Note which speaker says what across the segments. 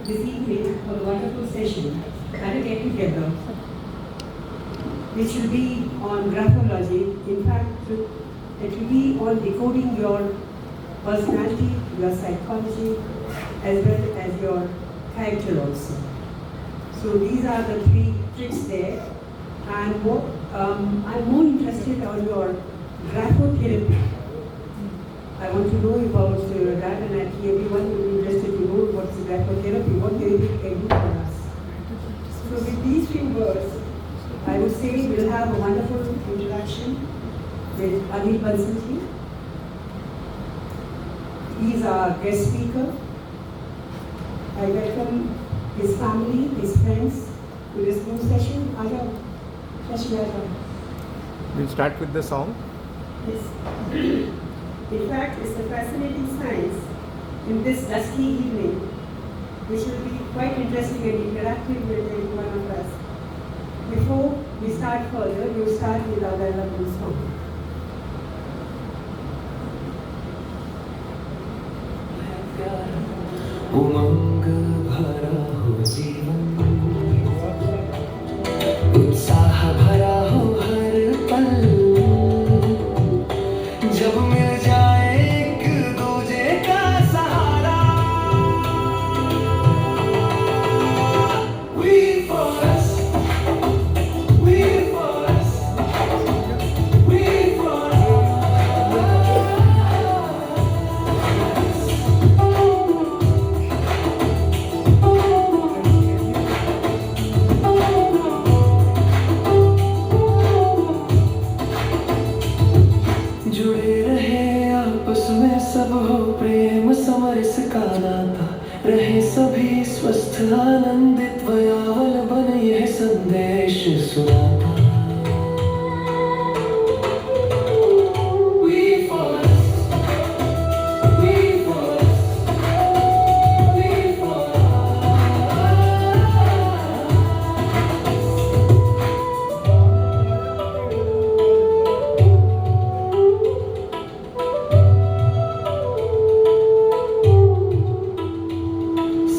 Speaker 1: this evening for a wonderful session at a get together, which will be on graphology. In fact, it will be on decoding your personality, your psychology, as well as your character also. So these are the three tricks there. And what I'm more interested on your graphotherapy. I want to know about that, and I think everyone will be interested to know what's the graphotherapy, what therapy can do for us. So with these few words, I would say we'll have a wonderful interaction with Anil Bansalji. He is our guest speaker. I welcome his family, his friends to this new session.
Speaker 2: We'll start with the song.
Speaker 1: Yes. In fact, it's a fascinating science in this dusky evening, which will be quite interesting and interactive with every one of us. Before we start further, we'll start with our development song.
Speaker 3: उमंग भरा हो जीवन, उत्साह भरा हो हर पल, जब मिल जाए एक दूजे का सहारा। We for us, we for us, we for सब हो प्रेम समरस का नाता, रहे सभी स्वस्थ आनंदित वयावल बन यह संदेश सुनाता। We for us, we for us, we for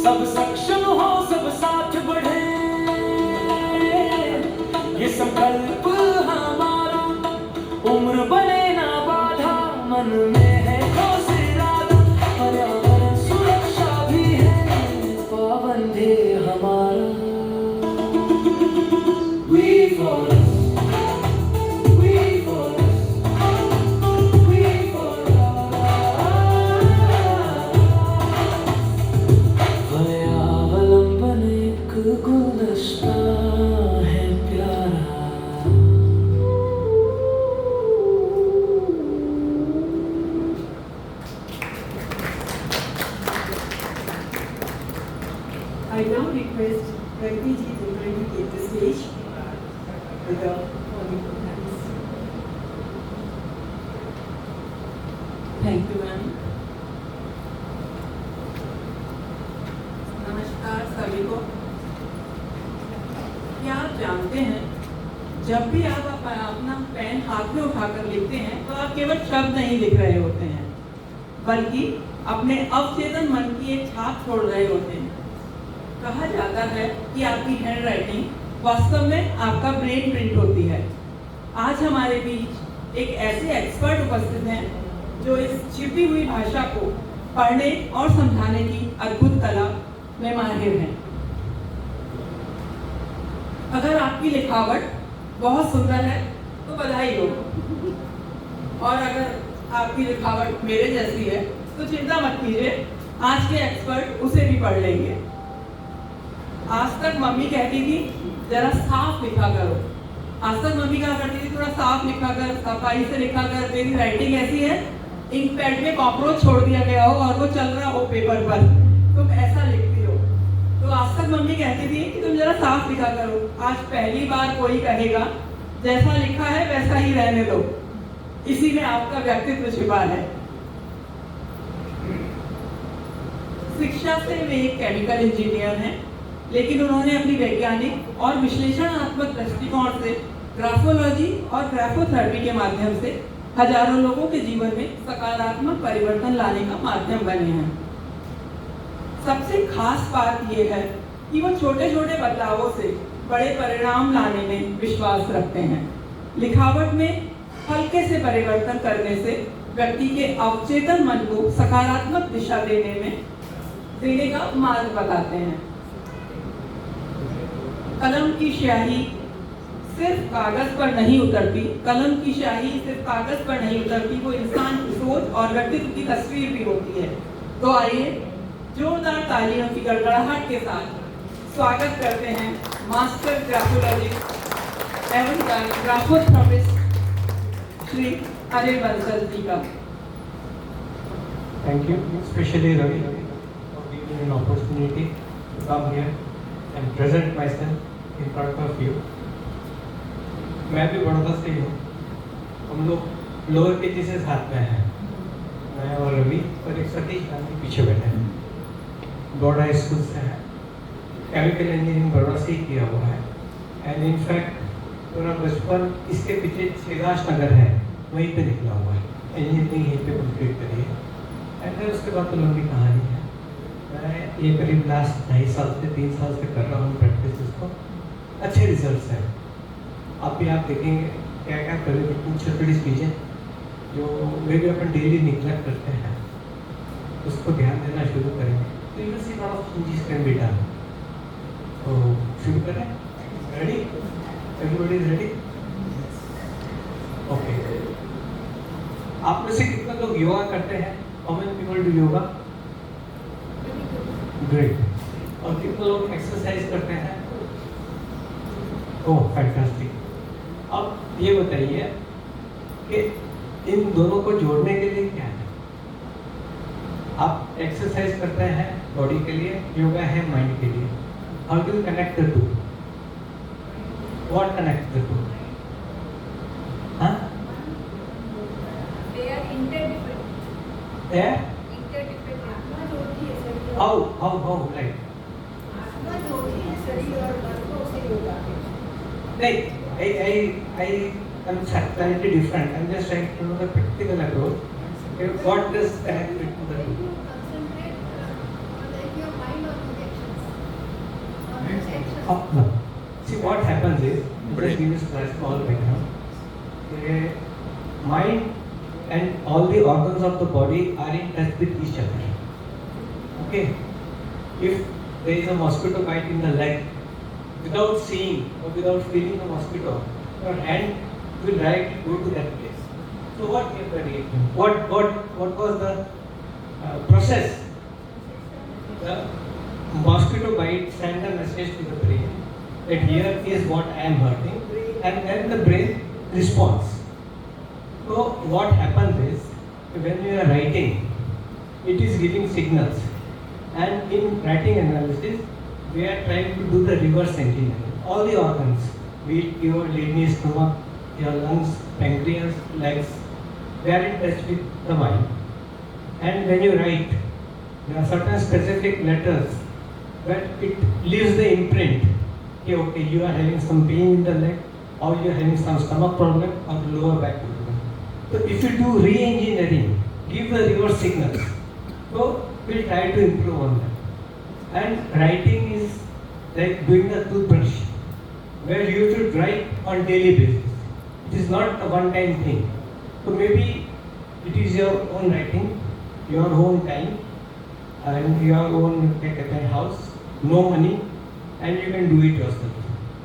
Speaker 3: सब सक्षम हो, सब साथ बढ़े, ये संकल्प हमारा। उम्र बने ना बाधा, मन में है ठोस इरादा, पर्यावरण सुरक्षा भी है पावन ध्येय हमारा। We for us, we for us, we for अवलंबन एक गुलदस्ता है प्यारा।
Speaker 1: I now request Pragati ji to kindly take the stage with the wonderful hands.
Speaker 4: Thank you, ma'am. नमस्कार सभी को। क्या आप जानते हैं, जब भी आप अपना पेन हाथ में उठाकर लिखते हैं तो आप केवल शब्द नहीं लिख रहे होते हैं, बल्कि अपने अवचेतन मन की एक छाप छोड़ रहे होते हैं। कहा जाता है कि आपकी हैंड राइटिंग वास्तव में आपका ब्रेन प्रिंट होती है। आज हमारे बीच एक ऐसे एक्सपर्ट उपस्थित हैं जो इस छिपी हुई भाषा को पढ़ने और समझाने की अद्भुत कला में माहिर हैं। अगर आपकी लिखावट बहुत सुंदर है तो बधाई हो, और अगर आपकी लिखावट मेरे जैसी है तो चिंता मत कीजिए, आज के एक्सपर्ट उसे भी पढ़ लेंगे। आज तक मम्मी कहती थी जरा साफ लिखा करो। आज तक मम्मी कहा करती थी थोड़ा साफ लिखा कर, सफाई से लिखा कर, तेरी राइटिंग ऐसी है इंक पैड में कॉकरोच छोड़ दिया गया हो और वो चल रहा हो पेपर पर, तुम ऐसा लिखती हो। तो आज तक मम्मी कहती थी कि तुम जरा साफ लिखा करो। आज पहली बार कोई कहेगा जैसा लिखा है वैसा ही रहने दो, इसी में आपका व्यक्तित्व छिपा है। शिक्षा से वे एक केमिकल इंजीनियर हैं, लेकिन उन्होंने अपनी वैज्ञानिक और विश्लेषणात्मक दृष्टिकोण से ग्राफोलॉजी और ग्राफोथेरेपी के माध्यम से हजारों लोगों के जीवन में सकारात्मक परिवर्तन लाने का माध्यम बने हैं। सबसे खास बात यह है कि वो छोटे छोटे बदलावों से बड़े परिणाम लाने में विश्वास रखते हैं। लिखावट में हल्के से परिवर्तन करने से व्यक्ति के अवचेतन मन को सकारात्मक दिशा देने का मार्ग बताते हैं। कलम की स्याही सिर्फ कागज पर नहीं उतरती, कलम की स्याही सिर्फ कागज पर नहीं उतरती, वो इंसान की सोच और व्यक्तित्व की तस्वीर भी होती है। तो आइए जोरदार तालियों की गड़गड़ाहट के साथ स्वागत करते हैं मास्टर ग्राफोलॉजिस्ट एवं ग्राफोथेरेपिस्ट श्री अजय बंसल जी का।
Speaker 5: Thank you, especially Ravi, for giving me an opportunity to come here and present myself in front of you. मैं भी बड़ौदा से ही हूँ। हम लोग लोअर केजी से साथ में हैं। मैं और रवि और एक सतीश गांधी पीछे बैठे हैं। बड़ौदा स्कूल से हैं। केमिकल इंजीनियरिंग बड़ौदा से ही किया हुआ है। एंड इनफैक्ट पूरा बचपन इसके पीछे शिवदास नगर है, वहीं पे निकला हुआ है। इंजीनियरिंग यहीं पे कंप्लीट करी है। एंड फिर उसके बाद तो लंबी कहानी है। मैं ये करीब लास्ट 2.5 साल से 3 साल से कर रहा हूँ प्रैक्टिस इसको। अच्छे रिजल्ट्स हैं। आप देखेंगे क्या क्या करें, कुछ छोटी चीज़ें जो वे भी अपन डेली निगलेक्ट करते हैं उसको ध्यान देना शुरू करेंगे तो you see lot of changes can be done. तो शुरू करें। Ready? Everybody is ready? Okay. आप में से कितने लोग योगा करते हैं? How many people do yoga? Great. और कितने लोग एक्सरसाइज करते हैं? Oh fantastic. अब ये बताइए कि इन दोनों को जोड़ने के लिए क्या है? आप एक्सरसाइज करते हैं बॉडी के लिए, योगा है माइंड के लिए। How do you connect the two? What connect the two? हाँ?
Speaker 6: They are interdependent.
Speaker 5: They are?
Speaker 6: Interdependent. आत्मा ज्योति है शरीर।
Speaker 5: How like?
Speaker 6: आत्मा ज्योति है शरीर और मन को उसे योगा है।
Speaker 5: Like, I am slightly different. I'm just trying to know the practical approach. Okay, what does connect it to the
Speaker 6: When
Speaker 5: two?
Speaker 6: you concentrate on your mind on the actions. On the actions.
Speaker 5: No. See what happens is, just give us a small background. Mind and all the organs of the body are in touch with each other. Okay. If there is a mosquito bite in the leg, without seeing or without feeling the mosquito, your hand will directly go to that place. So what is the reaction? What was the process? The mosquito bite sent a message to the brain that here is what I am hurting, and then the brain responds. So what happens is, when we are writing, it is giving signals, and in writing analysis, we are trying to do the reverse engineering. All the organs, be it your kidney, stomach, your lungs, pancreas, legs, they are in touch with the mind. And when you write, there are certain specific letters that it leaves the imprint. Okay, you are having some pain in the leg, or you are having some stomach problem, or lower back problem. So if you do re-engineering, give the reverse signals. So we'll try to improve on that. And writing is like doing a toothbrush, where you should write on daily basis. It is not a one-time thing. So maybe it is your own writing, your own time, and your own house, no money, and you can do it yourself.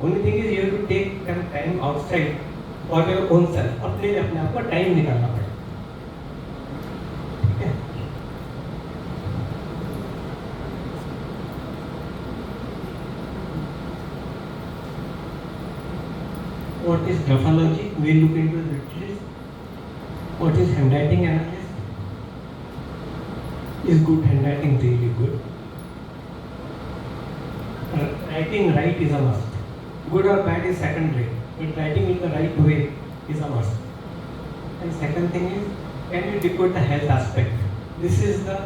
Speaker 5: Only thing is you have to take some time outside for your own self. अपने आप को time निकालना पड़ेगा. What is graphology? We look into the literature. What is handwriting analysis? Is good handwriting really good? Writing right is a must. Good or bad is secondary, but writing in the right way is a must. And second thing is, can you decode the health aspect? This is the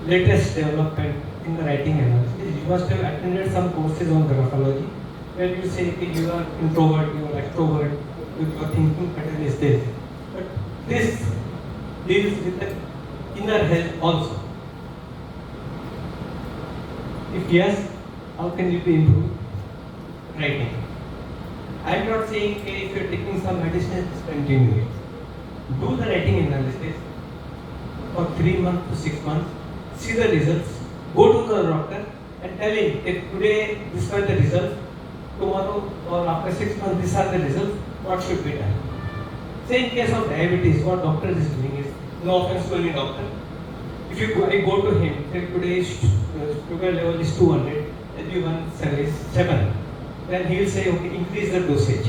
Speaker 5: latest development in the writing analysis. You must have attended some courses on graphology, where you say that you are introvert, you are extrovert, your thinking pattern is this. But this deals with the inner health also. If yes, how can it be improved? Writing. I am not saying okay, if you are taking some medicine, continue it. Do the writing analysis for 3 months to 6 months, see the results, go to the doctor and tell him if today these are the results, tomorrow or after 6 months these are the results, what should be done. Say in case of diabetes, what doctor is doing is, no offense to any doctor, if you go, I go to him, say today sugar level is 200, LB1 is 7, then he will say okay, increase the dosage.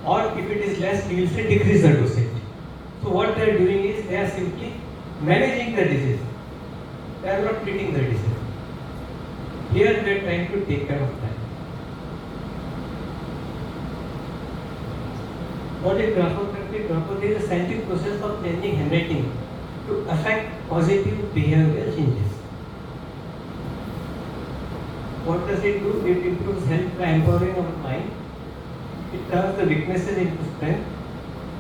Speaker 5: Or if it is less, he will say decrease the dosage. So what they are doing is they are simply managing the disease. They are not treating the disease. Here we are trying to take care of that. What is graphotherapy? Graphotherapy is a scientific process of changing handwriting to affect positive behavioral changes. What does it do? It improves health by empowering our mind. It turns the weaknesses into strength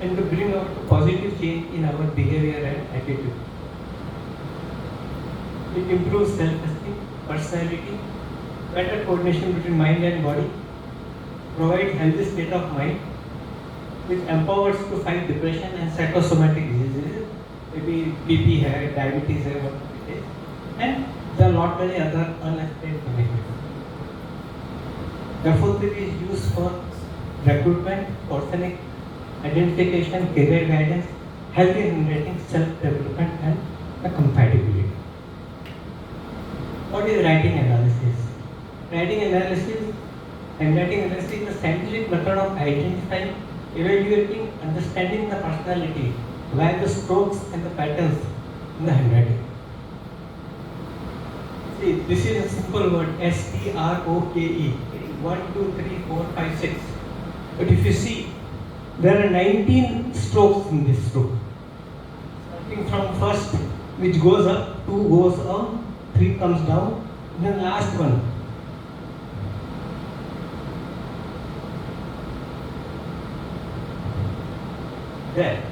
Speaker 5: and to bring about a positive change in our behavior and attitude. It improves self-esteem, personality, better coordination between mind and body, provides healthy state of mind, which empowers to fight depression and psychosomatic diseases, maybe BP hai, diabetes hai, what it is, and there are lot many other unexplained conditions. Graphotherapy is used for recruitment, organic identification, career guidance, healthy handwriting, self-development, and the compatibility. What is writing analysis? Writing analysis is a scientific method of identifying, evaluating, understanding the personality via the strokes and the patterns in the handwriting. See, this is a simple word, S-T-R-O-K-E. 1, 2, 3, 4, 5, 6. But if you see, there are 19 strokes in this stroke. Starting from first, which goes up, 2 goes up, 3 comes down, and then last one. There.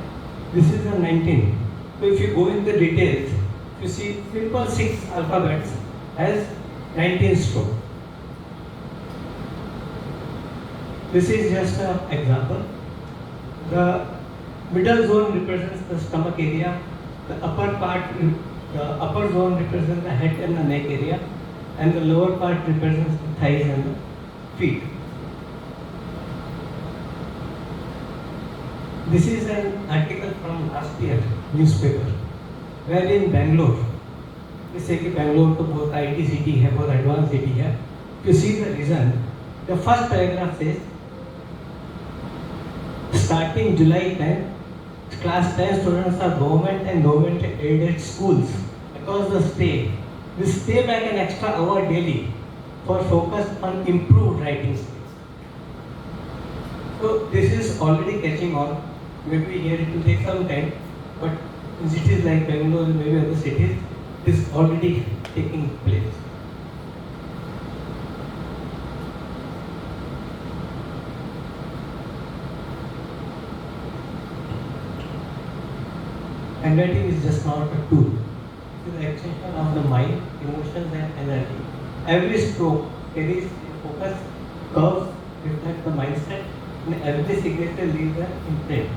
Speaker 5: This is a 19. So if you go in the details, you see simple 6 alphabets has 19 strokes. This is just an example. The middle zone represents the stomach area. The upper zone represents the head and the neck area, and the lower part represents the thighs and the feet. This is an article from last year newspaper, where in Bangalore, they say that Bangalore to both IT city है, बहुत advanced city है. You see the reason. The first paragraph says, starting July 10, class 10 students are government and government aided schools across the state. Will stay back an extra hour daily for focus on improved writing skills. So this is already catching on. Maybe here it will take some time, but in cities like Bangalore and maybe other cities, this is already taking place. Handwriting is just not a tool. It is the extension of the mind, emotions and energy. Every stroke carries focus, curves, reflect the mindset, and every signature leaves an imprint.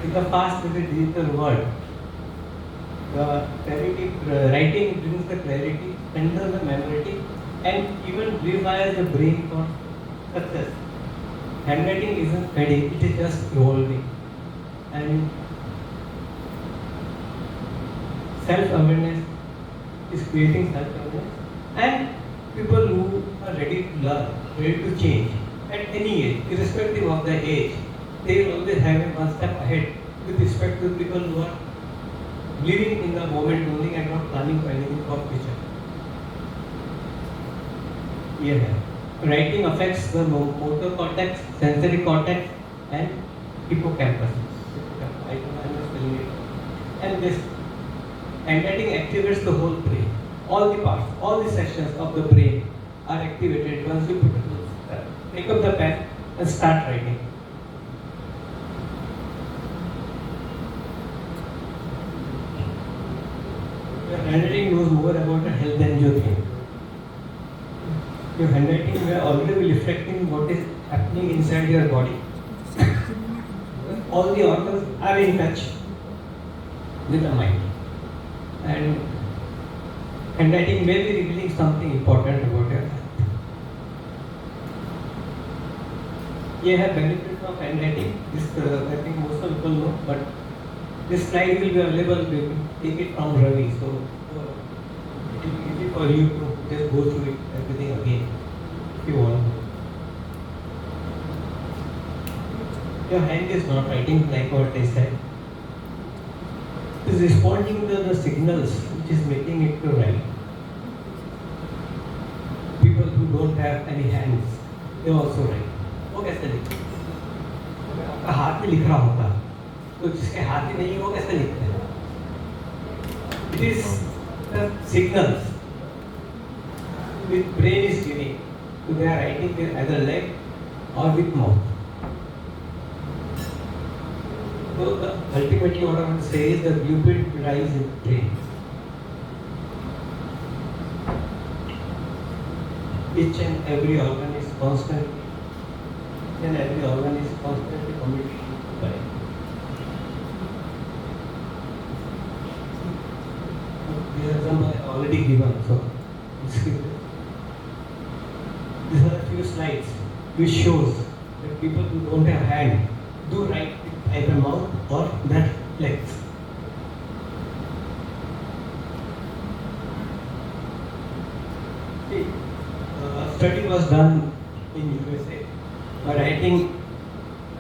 Speaker 5: In the past with the digital world, the clarity, writing brings the clarity, strengthens the memory, and even rewires the brain for success. Handwriting isn't fading, it is just evolving. And self-awareness is creating self-awareness, and people who are ready to learn, ready to change at any age, irrespective of the age, they will always have a one step ahead with respect to people who are living in the moment only and not planning for anything for future. Yeah. Writing affects the motor cortex, sensory cortex, and hippocampus. I am not telling it. And this handwriting activates the whole brain. All the parts, all the sections of the brain are activated once you pick up the pen and start writing. Your handwriting knows more about your health than you think. your handwriting will already be reflecting what is happening inside your body. All the organs are in touch with the mind. And handwriting may be revealing something important about your health. ये है benefit of handwriting. This I think most of people know, but this slide will be available. We will take it from Ravi, so it will be easy for you to just go through it everything again if you want. Your hand is not writing like what I said. It is responding to the signals which is making it to write. People who don't have any hands, they also write. वो कैसे लिखते हैं? आपका हाथ में लिख रहा होता, तो जिसके हाथ ही नहीं है वो कैसे लिखते हैं? It is the signals which brain is giving. So they are writing with either leg or with mouth. So ultimately what I want to say is the blueprint lies in the brain. Each and every organ is constantly communicating with the brain. The example I already given, so these are a few slides which shows that people who don't have hand do write with either mouth or their legs. See, a study was done in USA by writing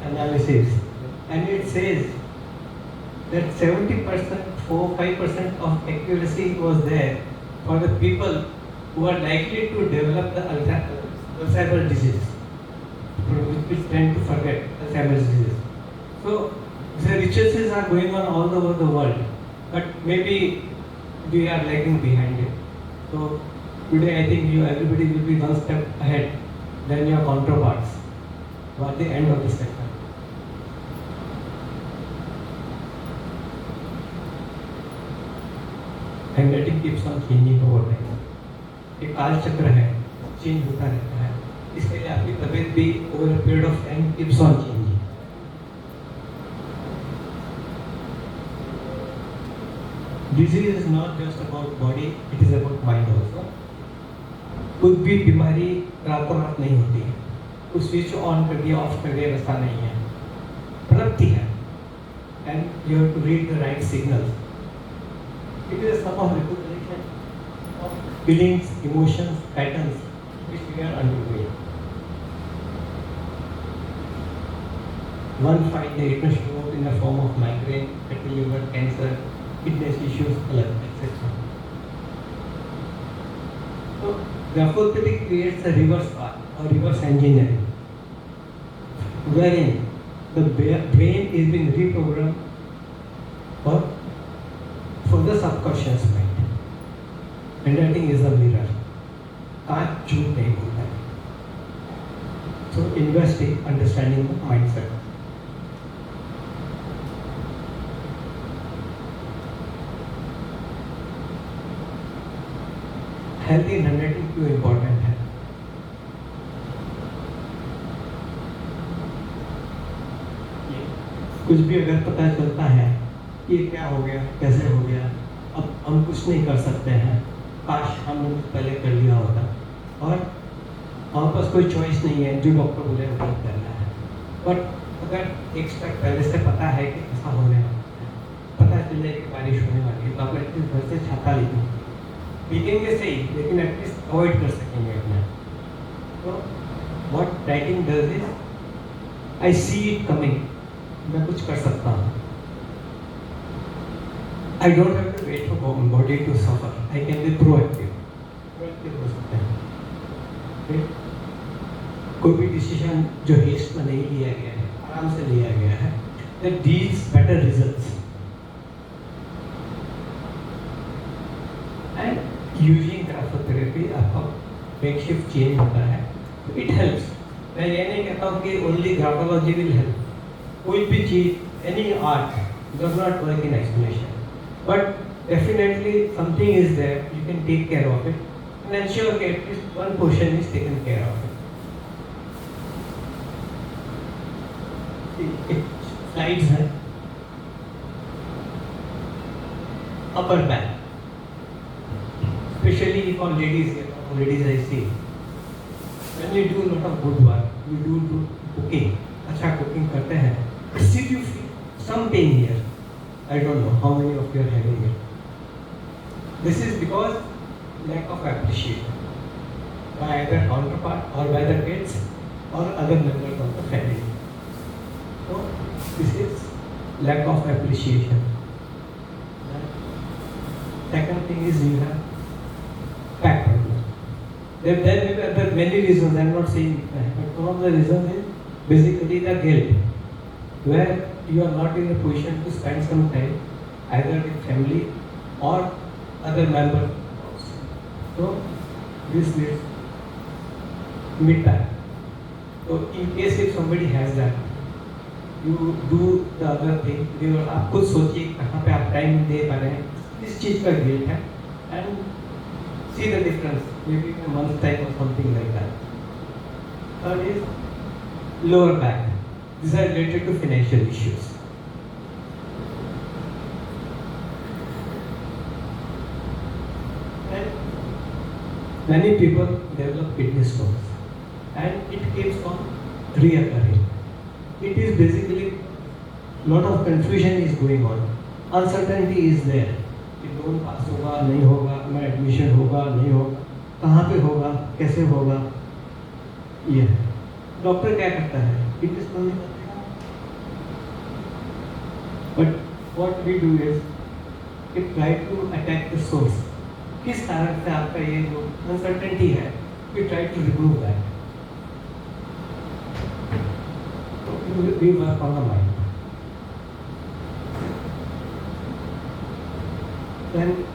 Speaker 5: analysis, and it says that 70%, 5% of accuracy was there for the people who are likely to develop the Alzheimer's disease, which tend to forget Alzheimer's disease. So the researches are going on all over the world, but maybe we are lagging behind it. So today I think everybody will be one step ahead than your counterparts at the end of the session. Handwriting keeps on changing over time. एक काल चक्र है, change होता रहता है. इसके लिए आपकी तबीयत भी over a period of time keeps on changing. Disease is not just about body, it is about mind also. कोई भी बीमारी रातों रात नहीं होती है. कुछ स्विच ऑन कर दिया, ऑफ कर दिया, वैसा नहीं है. प्रगति है. And you have to read the right signals. It is a sum of recognition of feelings, emotions, patterns which we are undergoing. One find it may show up in the form of migraine, fatty liver, cancer, kidney issues, etc. So the alphabetic creates a reverse path or reverse engineering, wherein the brain is being reprogrammed for the subconscious mind. Handwriting is a mirror. कांच झूठ नहीं बोलता है. So invest in understanding the mindset. Health in handwriting क्यों important है? कुछ भी अगर पता चलता है ये क्या हो गया, कैसे हो गया, अब हम कुछ नहीं कर सकते हैं, काश हमने पहले कर लिया होता, और हमारे पास कोई चॉइस नहीं है, जो डॉक्टर बोले वो करना है. बट अगर एक स्टेप पहले से पता है कि ऐसा होने वाला है, पता चले कि बारिश होने वाली है, तो आप एटलीस्ट घर से छाता लेंगे, भीगेंगे सही लेकिन एटलीस्ट अवॉइड कर सकेंगे अपना. तो what writing does is I see it coming, मैं कुछ कर सकता हूँ. I don't have to wait for body to suffer. I can be proactive. Proactive हो सकते हैं. कोई भी डिसीजन जो हेस्ट में नहीं लिया गया है, आराम से लिया गया है, that yields better results. And using graphotherapy आपका makeshift change होता है. It helps. मैं ये नहीं कहता हूँ कि only graphology will help. कोई भी चीज, any art does not work in isolation. But definitely something is there, you can take care of it and ensure that at least one portion is taken care of. Slides है upper back, especially for ladies. Ladies I see, when you do a lot of good work, you do cooking, अच्छा cooking करते हैं, still you feel some pain here. I don't know how many of you are having it. This is because lack of appreciation by either counterpart or by the kids or other members of the family. So this is lack of appreciation. Second thing is you have back problem. There are many reasons. I am not saying that, but one of the reasons is basically the guilt, where you are not in a position to spend some time either with family or other members. So this needs mid back. So in case if somebody has that, you do the other thing. आप खुद सोचिए कहाँ पे आप time दे पा रहे हैं, इस चीज का गिल्ट है, and see the difference maybe in a month's time or something like that. Third is lower back. These are related to financial issues. And many people develop kidney stones, and it keeps on reoccurring. It is basically lot of confusion is going on. Uncertainty is there. कि loan pass होगा नहीं होगा, मैं admission होगा नहीं होगा, कहाँ पे होगा, कैसे होगा, ये डॉक्टर क्या करता है, किडनी स्टोन करता है. But what we do is we try to attack the source. किस कारण से आपका ये जो अनसर्टेनिटी है, we try to remove that. We work on the mind. Then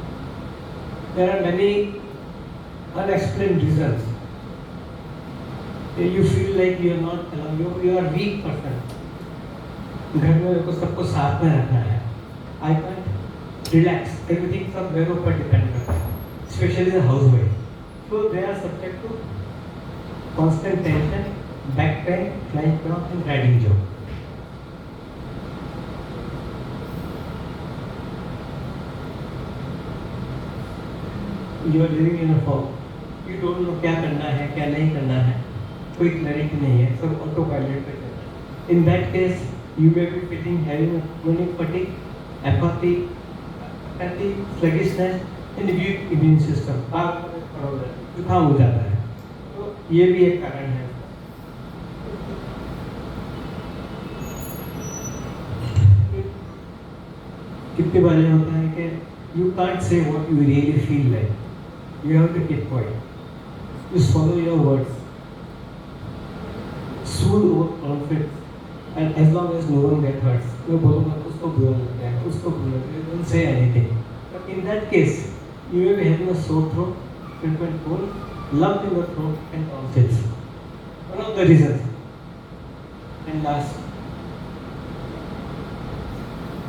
Speaker 5: there are many unexplained reasons. You feel like you are not alone. You are weak person. घर में मेरे को सबको साथ में रखना है. I can't relax. Everything सब मेरे ऊपर डिपेंड करता है. Especially the housewife. So they are subject to constant tension, back pain, flying cramp, and riding job. You are living in a fog. You don't know क्या करना है, क्या नहीं करना है. कोई क्लैरिटी नहीं है. सब ऑटो पायलट पे चल रहा है. In that case, you may be feeling having chronic fatigue, apathy, sluggishness, and weak immune system. जुकाम हो जाता है. तो ये भी एक कारण है. कितनी बार होता है कि you can't say what you really feel like. You have to keep quiet. You swallow your words. Soothe over conflict. And as long as no one gets hurt, मैं बोलूँगा उसको बुरा लग गया, उसको बुरा लग गया. Don't say anything. But in that case, you may be having a sore throat, frequent cold, lump in the throat, and tonsils. One of the reasons. And last,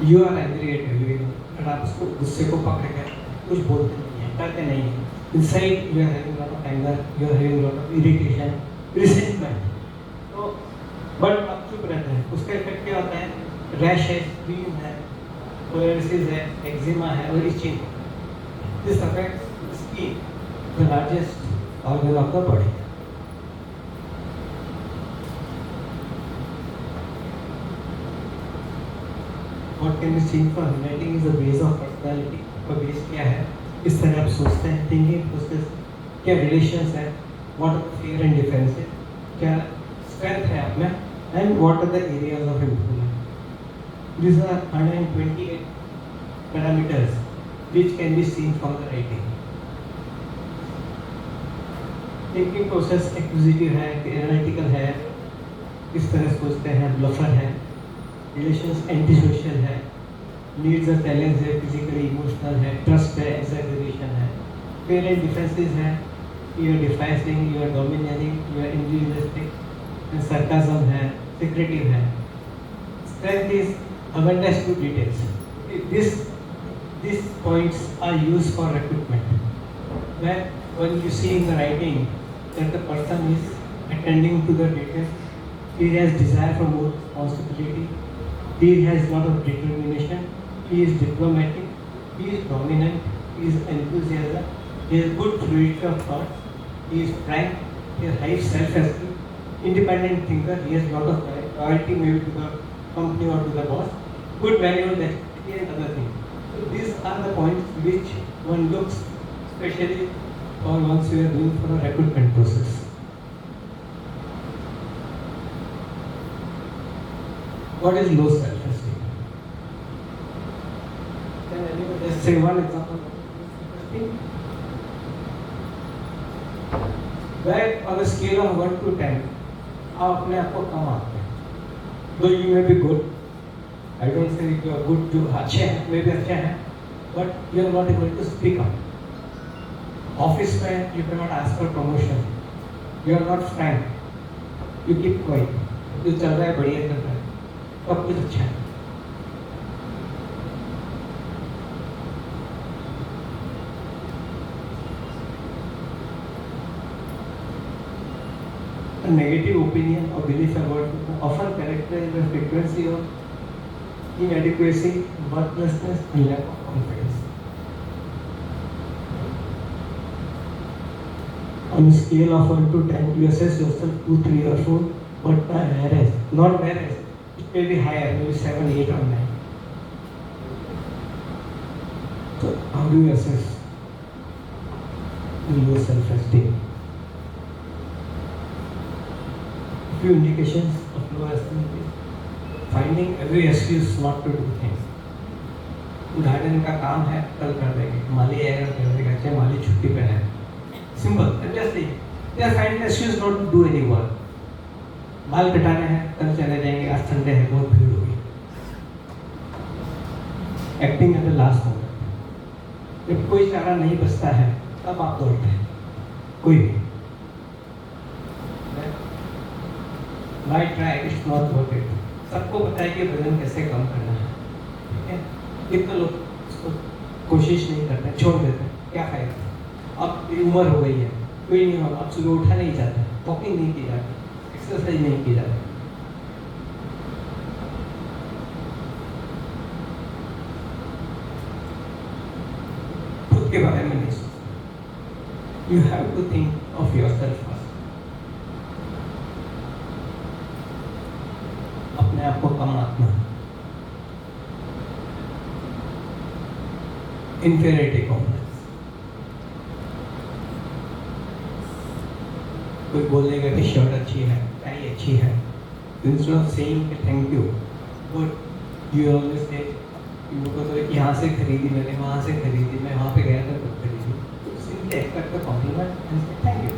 Speaker 5: you are angry at everyone. और आप उसको गुस्से को पकड़ कर कुछ बोलते नहीं हैं, डरते नहीं हैं. Inside you are having a lot of anger, you are having a lot of irritation, resentment. तो but आप चुप रहते हैं. उसका इफेक्ट क्या होता है? रैश है, स्क्रीन है, सोरियासिस है, एक्जिमा है और itching. This affects the skin, the largest organ of the body. What can be seen for handwriting is the base of personality. का बेस क्या है, इस तरह आप सोचते हैं, थिंकिंग प्रोसेस, क्या रिलेशंस है, what are fear and defensive, क्या स्ट्रेंथ है आप में, and what are the areas of improvement. These are 128 parameters which can be seen from the writing. Thinking process acquisitive है, एनालिटिकल है, इस तरह सोचते हैं, ब्लफर है, रिलेशंस एंटी सोशल है, नीड्स और टैलेंट्स है, फिजिकली इमोशनल है, ट्रस्ट है, एग्जैजरेशन है, फेयर एंड डिफेंसेस है, you are defying, you are dominating, you are individualistic, sarcasm है, सिक्रेटिव है. Strength is awareness to details. These points are used for recruitment. Where when you see in the writing that the person is attending to the details, he has desire for more responsibility, he has lot of determination, he is diplomatic, he is dominant, he is enthusiasm, he has good fluidity of thought, he is frank, he has high self-esteem, independent thinker, he has lot of loyalty maybe to the company or to the boss, good manual dexterity and other things. So these are the points which one looks, especially or once we are doing for a recruitment process. What is low self-esteem? Can anybody just say one example? Where on a scale of 1 to 10, आप अपने आप को कम आते हैं. Though you may be good, I don't say you are good, जो अच्छे हैं, वे भी अच्छे हैं, but you are not able to speak up. Office में you cannot ask for promotion. You are not frank. You keep quiet. जो चल रहा है बढ़िया चल रहा है, सब कुछ अच्छा है. A negative opinion or belief about people often characterize the frequency of inadequacy, worthlessness, and lack of confidence. On a scale of 1 to 10, you assess yourself 2, 3, or 4, but by average, not average, it may be higher, maybe 7, 8, or 9. So, how do you assess low self-esteem? Few indications of low esteem is finding every excuse not to do things. उदाहरण का काम है कल कर देंगे, माली आएगा कर देगा, चाहे माली छुट्टी पे है. Simple, just they are finding excuse not to do any work. बाल कटाने हैं, कल चले जाएंगे, आज संडे है, बहुत भीड़ होगी. Acting at the last moment. जब कोई चारा नहीं बचता है, तब आप दौड़ते हैं. कोई भी. Why try? It's not worth it. सबको पता है कि वजन कैसे कम करना है, ठीक है? कितने लोग इसको कोशिश नहीं करते, छोड़ देते हैं, क्या फायदा? अब उम्र हो गई है, कोई नहीं होगा, अब सुबह उठा नहीं जाता, वॉकिंग नहीं की जाती, एक्सरसाइज नहीं की जाती. खुद के बारे में नहीं सोचते. You have to think of yourself first. अपने आप को कम आत्मा, इंफीरियरिटी कॉम्प्लेक्स. कोई बोलेगा कि शर्ट अच्छी है, टाई अच्छी है, instead of saying thank you, but you always say तो यहाँ से खरीदी मैंने, वहाँ से खरीदी, मैं वहाँ पे गया था तब खरीदी. Simply expect the compliment and say thank you.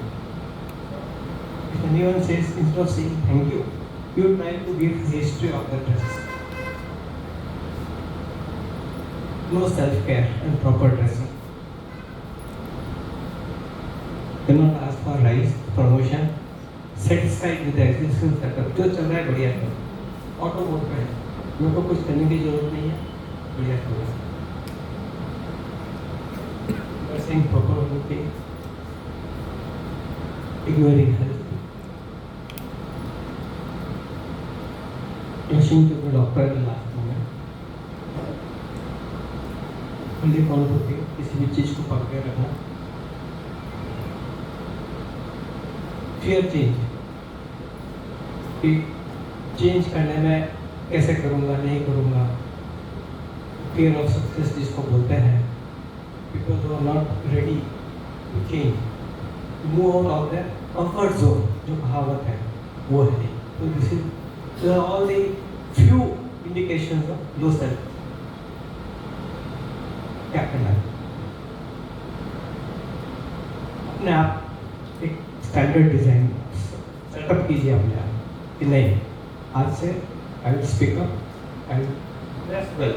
Speaker 5: If anyone says instead of saying thank you, you try to give history of the dress. No self-care and proper dressing. Do not ask for rise, promotion. Satisfied with the existing setup. जो चल रहा है बढ़िया है. Auto mode पे है. मेरे को कुछ करने की जरूरत नहीं है. बढ़िया चल रहा है. Dressing proper होती है. Ignoring health. Rushing to the doctor at the last moment. खुली कौन होती है, किसी भी चीज को पकड़ के रखना. फियर चेंज, कि चेंज करने में कैसे करूँगा, नहीं करूँगा. फियर ऑफ सक्सेस जिसको बोलते हैं. People who are not ready to change, move out of their comfort zone, जो कहावत है वो है. तो this is There are all the few indications of low self. क्या करना है? अपने आप एक स्टैंडर्ड डिजाइन सेटअप कीजिए अपने आप कि नहीं, आज से I will speak up, I will dress well.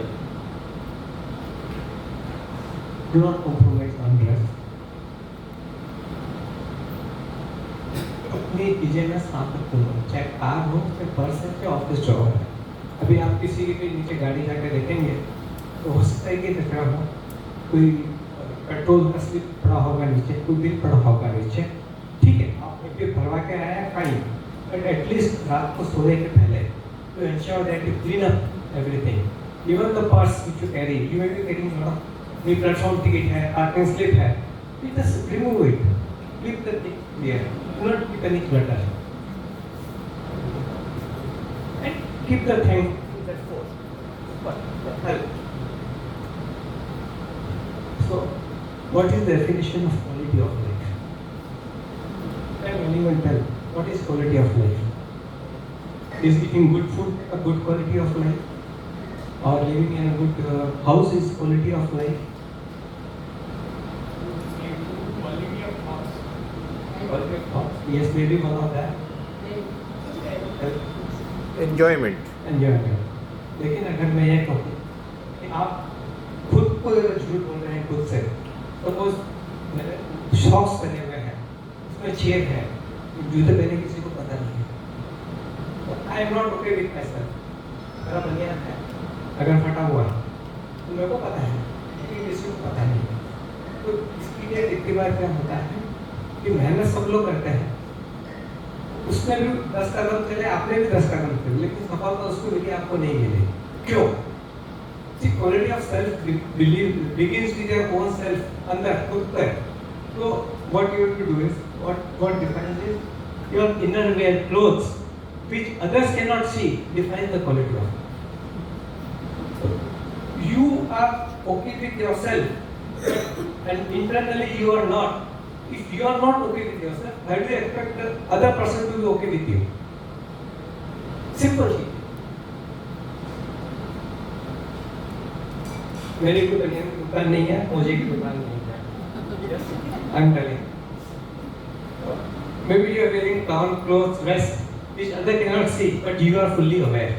Speaker 5: Do not compromise on dress. अपनी चीजें में साथ रखूँगा, चाहे कार हो, चाहे पर्स है, चाहे ऑफिस जॉब है. अभी आप किसी के नीचे गाड़ी जाकर देखेंगे तो हो सकता है कि कचरा हो, कोई पेट्रोल का स्लिप पड़ा होगा नीचे, कुछ दिन पड़ा होगा नीचे, ठीक है, आप एक भी भरवा के आया है फाइन, बट एटलीस्ट रात को सोने के पहले to ensure that you clean up everything. Even the purse which you carry, you may be carrying a lot of platform ticket है, parking slip है, you just remove it, keep the thing clear, do not keep any clutter, and keep the thing in that force. But help. So, what is the definition of quality of life? Can anyone tell what is quality of life? Is eating good food a good quality of life? Or living in a good house is quality of life? Quality of house. Quality of house. Yes, maybe one of that.
Speaker 2: Enjoyment.
Speaker 5: Enjoyment. लेकिन अगर मैं ये कहूँ कि आप खुद को अगर झूठ बोल रहे हैं खुद से, सपोज मेरे शॉक्स बने हुए हैं, उसमें छेद है, जूते पहने किसी को पता नहीं है, I am not okay with my self, मेरा बनियान है अगर फटा हुआ है तो मेरे को पता है, लेकिन किसी को पता नहीं। तो इसके लिए इतनी बार क्या होता है कि मेहनत सब लोग करते हैं, उसने भी 10 कदम चले, आपने भी 10 कदम चले, लेकिन सफलता उसको मिली, आपको नहीं मिली। क्यों? See, quality of self belief begins with your own self, अंदर खुद पर। तो what you have to do is, what defines is your inner wear clothes, which others cannot see, defines the quality of life. You are okay with yourself, and internally you are not. If you are not okay with yourself, how do you expect the other person to be okay with you? Simple thing. मेरी कोई बनियान की दुकान नहीं है, मुझे की दुकान नहीं है। I'm telling. Maybe you are wearing brown clothes, vest, which other cannot see, but you are fully aware.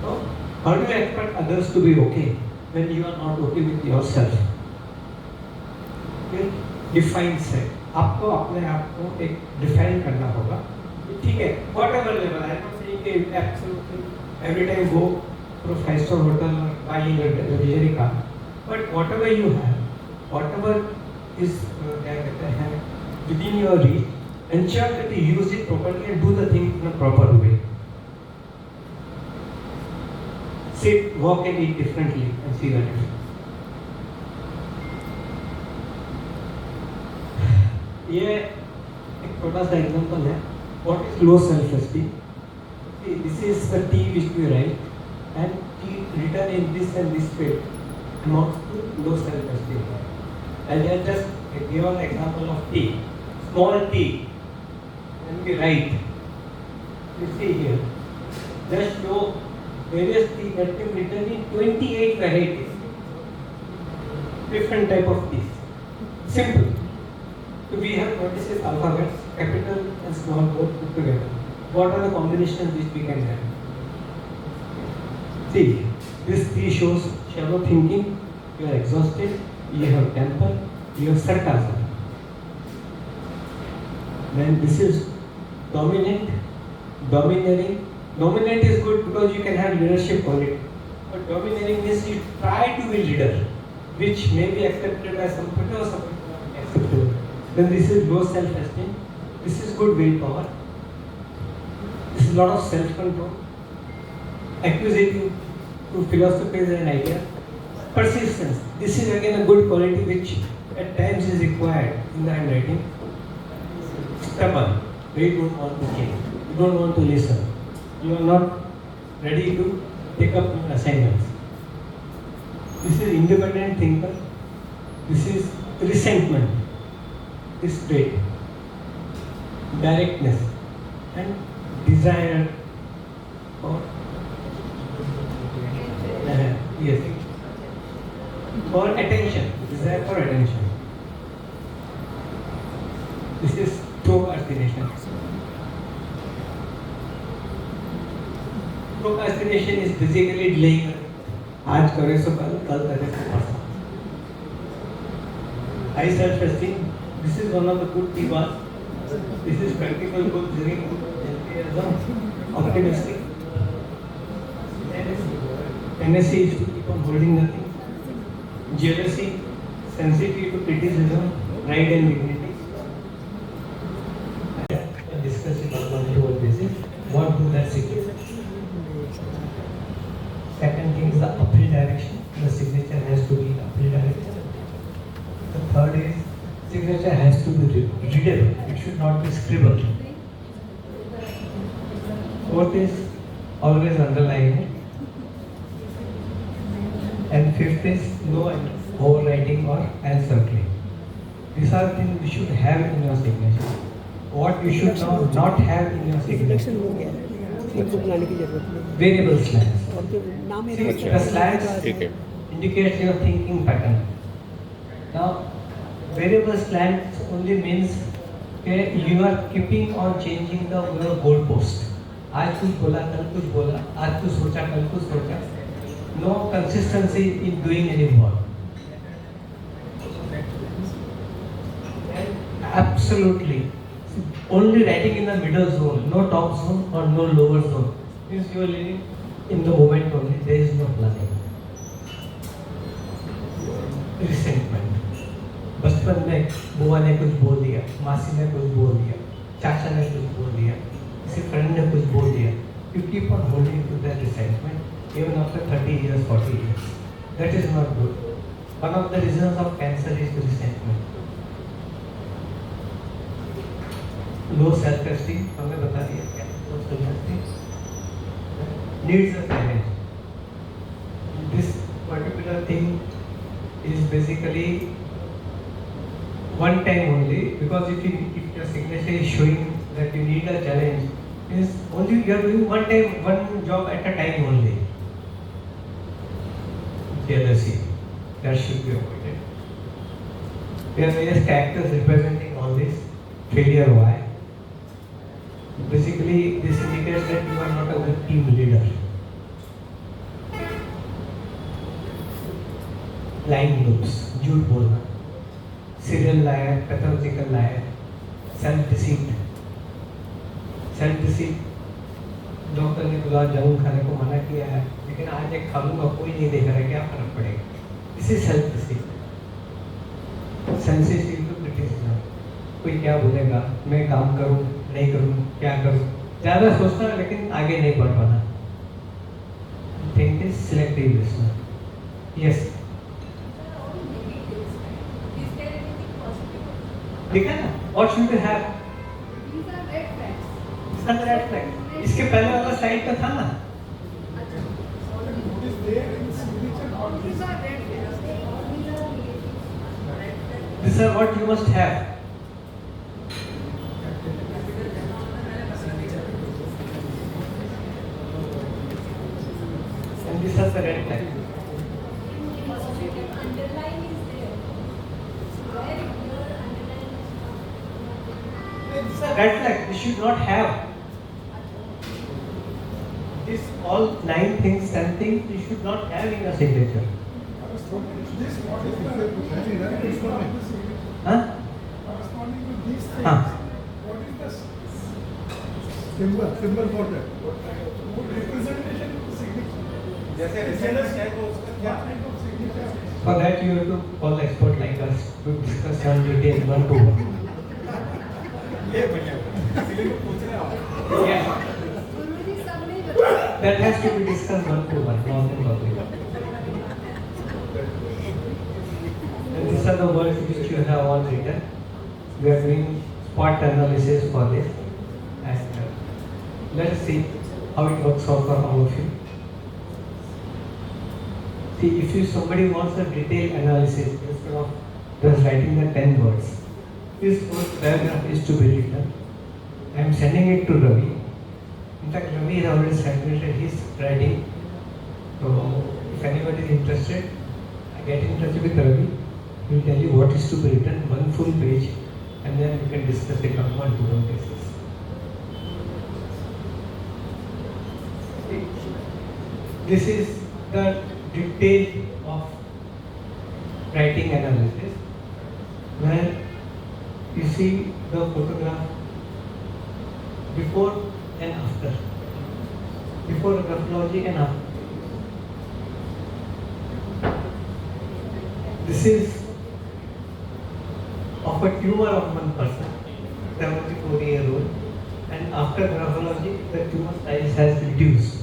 Speaker 5: So, how do you expect others to be okay when you are not okay with yourself? Okay? Define self. आपको अपने आप को एक define करना होगा। ठीक है, whatever level, I am not saying कि absolutely every time go to a 5-star hotel or buying a luxury car, but whatever you have, whatever is क्या कहते हैं within your reach, ensure that you use it properly and do the thing in a proper way. Sit, walk and eat differently and see the difference. ये एक छोटा सा example है, what is low self esteem? This is the T which we write, and T written in this and this way amounts to low self esteem. And I just give an example of T, small t, and we write, you see here, just show various T that can be written in 28 varieties, different type of T's, simple. So we have 26 alphabets, capital and small both put together. What are the combinations which we can have? See, this T shows shallow thinking, you are exhausted, you have temper, you have sarcasm. Then this is dominant, domineering. Dominant is good because you can have leadership quality, but domineering means you try to be leader, which may be accepted by some people or some people not acceptable. Then this is low self-esteem. This is good willpower. This is a lot of self-control. Acquisitive to philosophies and ideas. Persistence. This is again a good quality which at times is required in the handwriting. Stubborn. You don't want to change. You don't want to listen. You are not ready to take up new assignments. This is independent thinker. This is resentment. This trait. Directness and desire for yes, for attention. Desire for attention. This is procrastination. Procrastination is basically delaying. आज करे सो कल, कल करे सो परसों. High self-esteem. This is one of the good T-bars. This is practical, good, living, optimistic. Tendency is to keep on holding nothing. Jealousy, sensitive to criticism, pride and dignity. And discuss it on one-to-one basis. What do that significant? Second thing is the uphill direction. The signature has to be in uphill direction. The third is signature has to be readable. It should not be scribbled. Fourth is always underline it. And fifth is no overwriting or encircling. These are things you should have in your signature. What you should not have in your signature. Variable slangs. See, the slangs indicates your thinking pattern. Now, variable slangs only means you are keeping on changing your goalpost. आज कुछ बोला, कल कुछ बोला, आज कुछ सोचा, कल कुछ सोचा. No consistency in doing any work. Absolutely. Only writing in the middle zone, no top zone or no lower zone. Means you are living in the moment only. There is no planning. Resentment. बचपन में बुआ ने कुछ बोल दिया, मासी ने कुछ बोल दिया, चाचा ने कुछ बोल दिया, किसी फ्रेंड ने कुछ बोल दिया. You keep on holding to that resentment even after 30 years, 40 years. That is not good. One of the reasons of cancer is resentment. Low self-esteem, हमने बता दिया क्या? Low self-esteem needs a challenge. This particular thing is basically one time only, because if your signature is showing that you need a challenge, means only you are doing one time, one job at a time only. Jealousy, that should be avoided. There are various characters representing all this. Failure, why? Basically, this indicates that you are not a good team leader. Lying loops, झूठ बोलना, serial liar, pathological liar, self-deceit. Self-deceit. Doctor ने गुलाब जामुन खाने को मना किया है, लेकिन आज एक खा लूंगा, कोई नहीं देख रहा है, क्या फर्क पड़ेगा? This is self-deceit. Sensitive to criticism. कोई क्या बोलेगा, मैं काम करूं, नहीं करूं, क्या करूं? ज़्यादा सोचना है, लेकिन आगे नहीं बढ़ पाना. Think is selective listener. Yes. देखा ना? What should you have?
Speaker 6: These are red flags.
Speaker 5: इसका रेड फ्लैग. इसके पहले वाला स्लाइड का था ना?
Speaker 6: These are red flags.
Speaker 5: These are what you must have. And these are the red flags.
Speaker 6: Underline is there. Where your underline
Speaker 5: It's a red flag. You should not have. This all 9 things, 10 things you should not have in your signature.
Speaker 7: This what is the very important
Speaker 5: Huh?
Speaker 7: corresponding to these things.
Speaker 5: Huh.
Speaker 7: What is the symbol for that? What representation signature? जैसे SMS है तो उसका क्या type of signature?
Speaker 5: For that you have to call expert like us to discuss on detail one to one.
Speaker 7: ये बढ़िया इसीलिए मैं पूछ रहा हूँ.
Speaker 5: Yeah.
Speaker 6: गुरुजी सब नहीं बता.
Speaker 5: That has to be discussed one to one, not in public. And these are the words which you have all written. We are doing spot analysis for this, and let us see how it works out for all of you. See, if somebody wants a detailed analysis instead of just writing the 10 words, this first paragraph is to be written. I am sending it to Ravi. In fact, Ravi is already submitted his writing. So, if anybody is interested, get in touch with Ravi. He will tell you what is to be written, one full page, and then we can discuss it on one-to-one basis. This is the detail of writing analysis, where you see the photograph before and after, before graphology and after. This is of a tumor of one person, 74-year-old, and after graphology, the tumor size has reduced.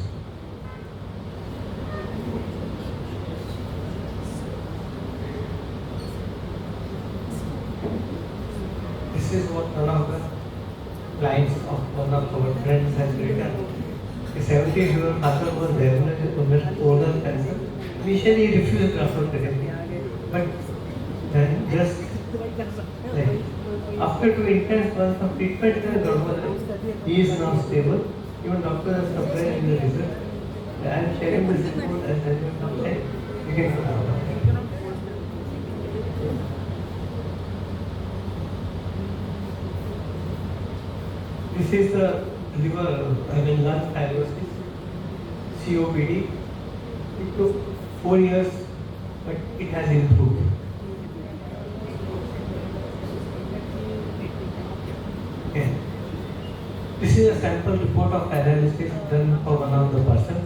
Speaker 5: This is what one of the clients of one of our friends has written. A 70-year-old father was diagnosed with oral cancer. Initially, he refused graphotherapy, but then just like after 2 intense months of treatment and graphotherapy, he is now stable. Even doctors are surprised with the result. I am sharing this report as I will say. You can put out. This is the lung fibrosis, COPD. It took 4 years, but it has improved. Okay. This is a sample report of analysis done for one of the persons.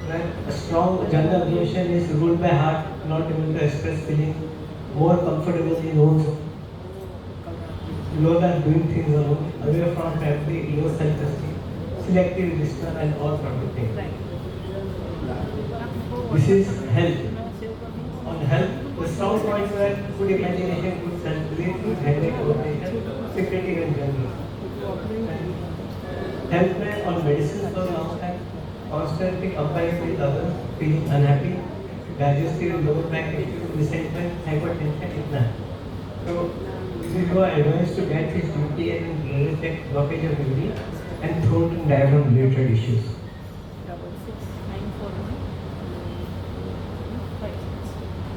Speaker 5: When a strong general observation is ruled by heart, not able to express feeling, more comfortable in own low than doing things alone, away from family, low self-esteem, selective listener, and all sort of things. This is health. On health, the strong points were good imagination, good self-belief, good headache, coordination, secretive and general. Health plan on medicines for a long time, constantly comparing with others, feeling unhappy, digestive, lower back issue, resentment, hypertension, etc. So, you are advised to get his duty and reject blockage of urine and throat and diaphragm related issues.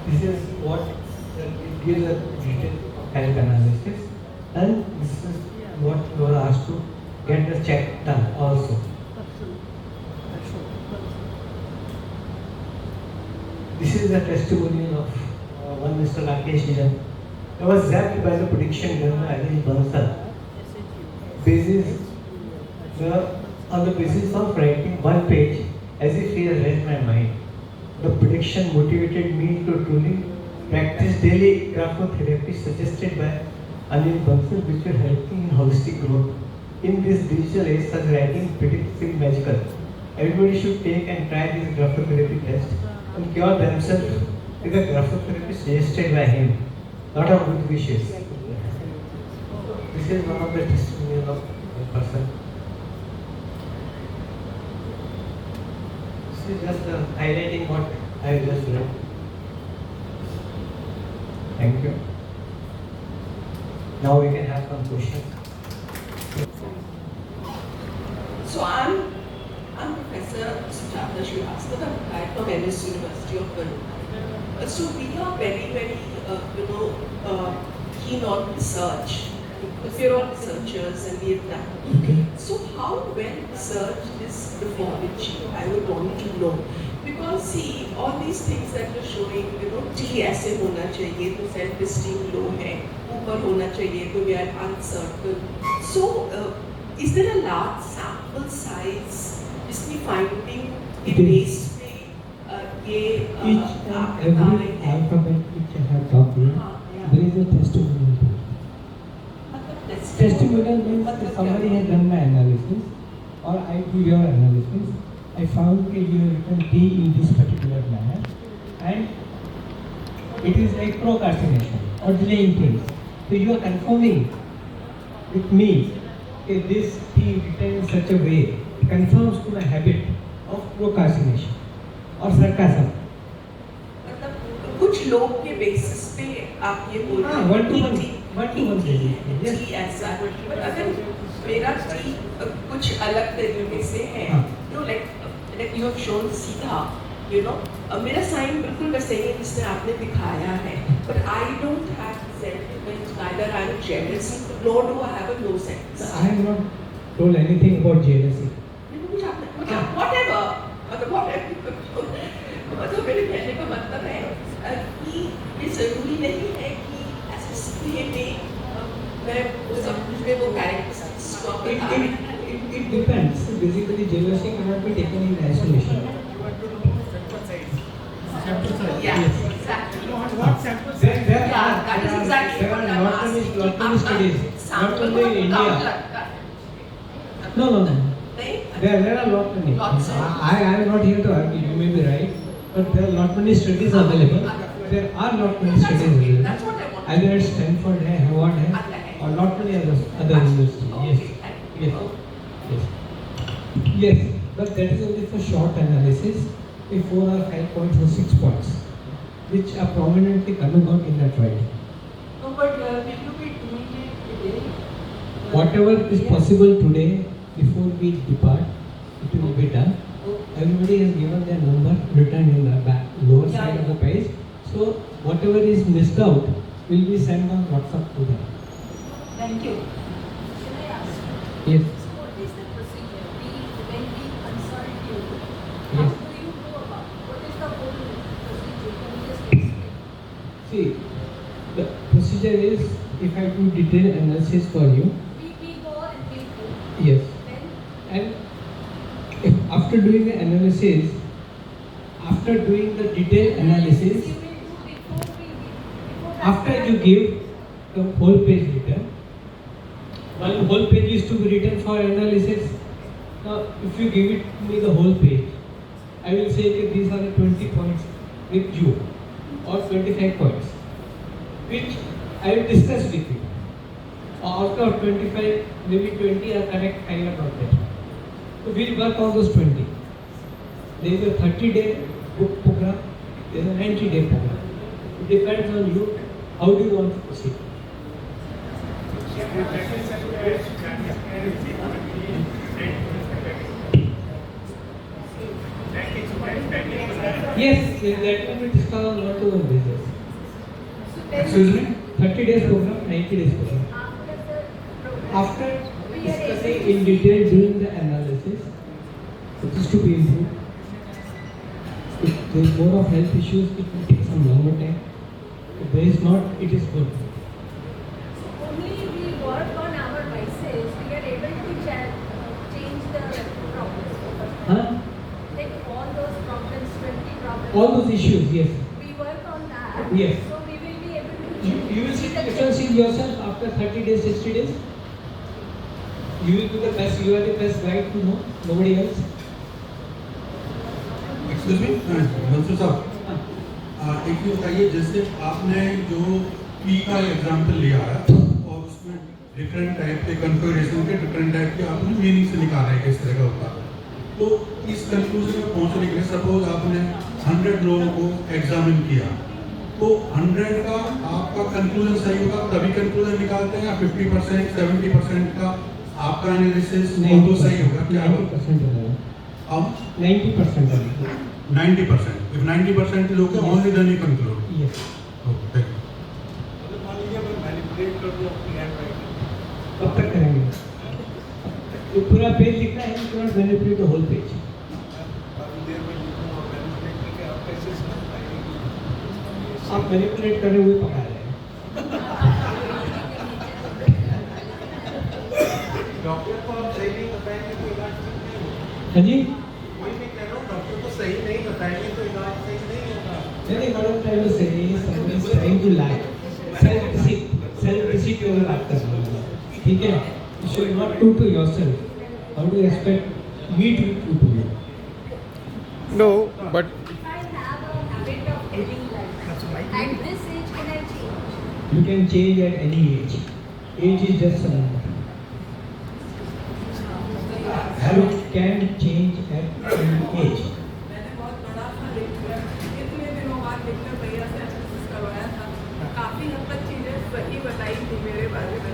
Speaker 5: This is what it gives a detailed health analysis, and this is what you are asked to get the check done also. This is the testimonial of one Mr. Rakesh Jain. I was zapped by the prediction done by Anil Bansal. On the basis of writing one page, as if he has read my mind. The prediction motivated me to truly practice daily graphotherapy suggested by Anil Bansal, which will help me in holistic growth. In this digital age, such writing predicts feel magical. Everybody should take and try this graphotherapy test and cure themselves with the graphotherapy suggested by him. Lot of good wishes. This is one of the testimonials of a person. This is just highlighting what I just read. Thank you. Now we can have some questions.
Speaker 8: So I'm Professor Sujata Srivastava. I'm from MS University of Karnataka. So we are very keen on research. Because we're all researchers and we have done.
Speaker 5: Okay.
Speaker 8: So how well research is performed? I would want to know. Because see, all these things that you're showing, T ऐसे होना चाहिए, तो self-esteem low है, ऊपर होना चाहिए, तो we are uncertain. So is there a large sample size? इसकी finding के base पे ये
Speaker 5: Each and every alphabet which I have talked about, there is a testimonial to it. Testimonial means that somebody has done my analysis or I do your analysis. I found that you have written D in this particular manner and it is like procrastination or delaying things. So you are confirming with me that this D written in such a way confirms to my habit of procrastination or sarcasm.
Speaker 8: मतलब कुछ लोग के basis पे आप ये बोल रहे
Speaker 5: one-to-one basis.
Speaker 8: T ऐसा है, पर अगर मेरा टी कुछ अलग तरीके से है, like you have shown सीधा, मेरा साइन बिल्कुल वैसे ही है जिसने आपने दिखाया है, but I don't have sentiments, neither I am jealous, nor do I have a low sense.
Speaker 5: I have not told anything about jealousy.
Speaker 8: Whatever, मतलब मेरे कहने का मतलब है कि ये जरूरी नहीं है कि ऐसे सीधे में मैं सब कुछ में वो characteristics
Speaker 5: It depends. Basically, jealousy cannot be taken in isolation.
Speaker 8: Yeah, exactly.
Speaker 7: What sample size?
Speaker 5: There
Speaker 8: Yeah, that is exactly
Speaker 5: there
Speaker 8: what
Speaker 5: are
Speaker 8: I'm
Speaker 5: not only in India. No.
Speaker 8: नहीं?
Speaker 5: There are lot many. I am not here to argue. You may be right, but there are lot many studies available. There are lot many studies available.
Speaker 8: That's what I want.
Speaker 5: Either at Stanford है, Harvard है, or lot many other universities. Yes. But that is only for short analysis. If 4 or 5 points or 6 points, which are prominently coming out in that writing.
Speaker 8: No, but will you be doing it today?
Speaker 5: Whatever is possible today, before we depart, it will be done. Everybody has given their number written in the back, lower side of the page. So whatever is missed out will be sent on WhatsApp to them.
Speaker 8: Thank you.
Speaker 6: Can I ask you?
Speaker 5: Yes.
Speaker 6: What is the procedure? When we consult you,
Speaker 5: Yes.
Speaker 6: how do you go about? What is the whole procedure? Can you just explain?
Speaker 5: See, the procedure is if I do detailed analysis for you.
Speaker 6: We go and we do.
Speaker 5: Yes.
Speaker 6: Then
Speaker 5: And if after doing the analysis, after doing the detailed analysis,
Speaker 6: you will do before
Speaker 5: after you give the whole page written, one whole page is to be written for analysis. Now, if you give it me the whole page, I will say that these are the 20 points with you, or 25 points, which I will discuss with you. Out of 25, maybe 20 are correct, 5 are not there. So we'll work on those 20. There is a 30-day book program, there is a 90-day program. It depends on you, how do you want to proceed. Yes, that will be discussed on one-to-one basis.
Speaker 7: Excuse me?
Speaker 5: 30 days program, 90 days program.
Speaker 6: after the program,
Speaker 5: After discussing in detail during the analysis, it is to be improved. If there is more of health issues, it will take some longer time. If there is not, it is good.
Speaker 6: only we work on our vices, we are able to change the problems.
Speaker 5: Huh?
Speaker 6: Like all those problems, 20 problems.
Speaker 5: All those issues, yes.
Speaker 6: We work on that.
Speaker 5: Yes.
Speaker 6: So we will be able to
Speaker 5: You will see
Speaker 6: the
Speaker 5: the difference in yourself after 30 days, 60 days. You will be the best, you are the best guide to know, nobody else.
Speaker 7: Excuse me Mansoor साहब एक चीज बताइए, जैसे आपने जो P का example लिया है और उसमें डिफरेंट टाइप के कन्फिगरेशन के डिफरेंट टाइप के आपने मीनिंग से निकाला है किस तरह का होता है, तो इस कंक्लूजन में पहुंचने के लिए सपोज आपने 100 लोगों को एग्जामिन किया, तो 100 का आपका कंक्लूजन सही होगा तभी कंक्लूजन निकालते हैं, या 50% 70% का आपका एनालिसिस नहीं तो सही होगा? क्या
Speaker 5: 90% होगा।
Speaker 7: हम
Speaker 5: 90% होगा।
Speaker 7: 90%. If 90% is okay, only then you conclude.
Speaker 5: Yes.
Speaker 7: Okay.
Speaker 5: कब तक करेंगे? तो पूरा पेज लिखना है, you cannot manipulate the whole page. आप मैनिपुलेट करे हुए पका रहे हैं।
Speaker 9: डॉक्टर को आप सही नहीं बताएंगे तो इलाज ठीक नहीं होगा।
Speaker 5: हाँ जी?
Speaker 9: वही मैं कह रहा हूँ, डॉक्टर को सही नहीं बताएंगे तो इलाज सही नहीं होगा।
Speaker 5: नहीं, what I'm trying to say is someone is trying to lie. Self-deceit की बात कर रहा हूँ। ठीक है? You should not true to yourself. How do you expect me to be true to you?
Speaker 2: No, but
Speaker 6: If I have a habit of living life, at this age can I change?
Speaker 5: You can change at any age. Age is just a number. You can change at any age.
Speaker 4: मैंने बहुत बड़ा सा lecture इतने दिनों बाद lecture भैया से analysis करवाया था, काफी हद तक चीजें सही बताई थी मेरे बारे में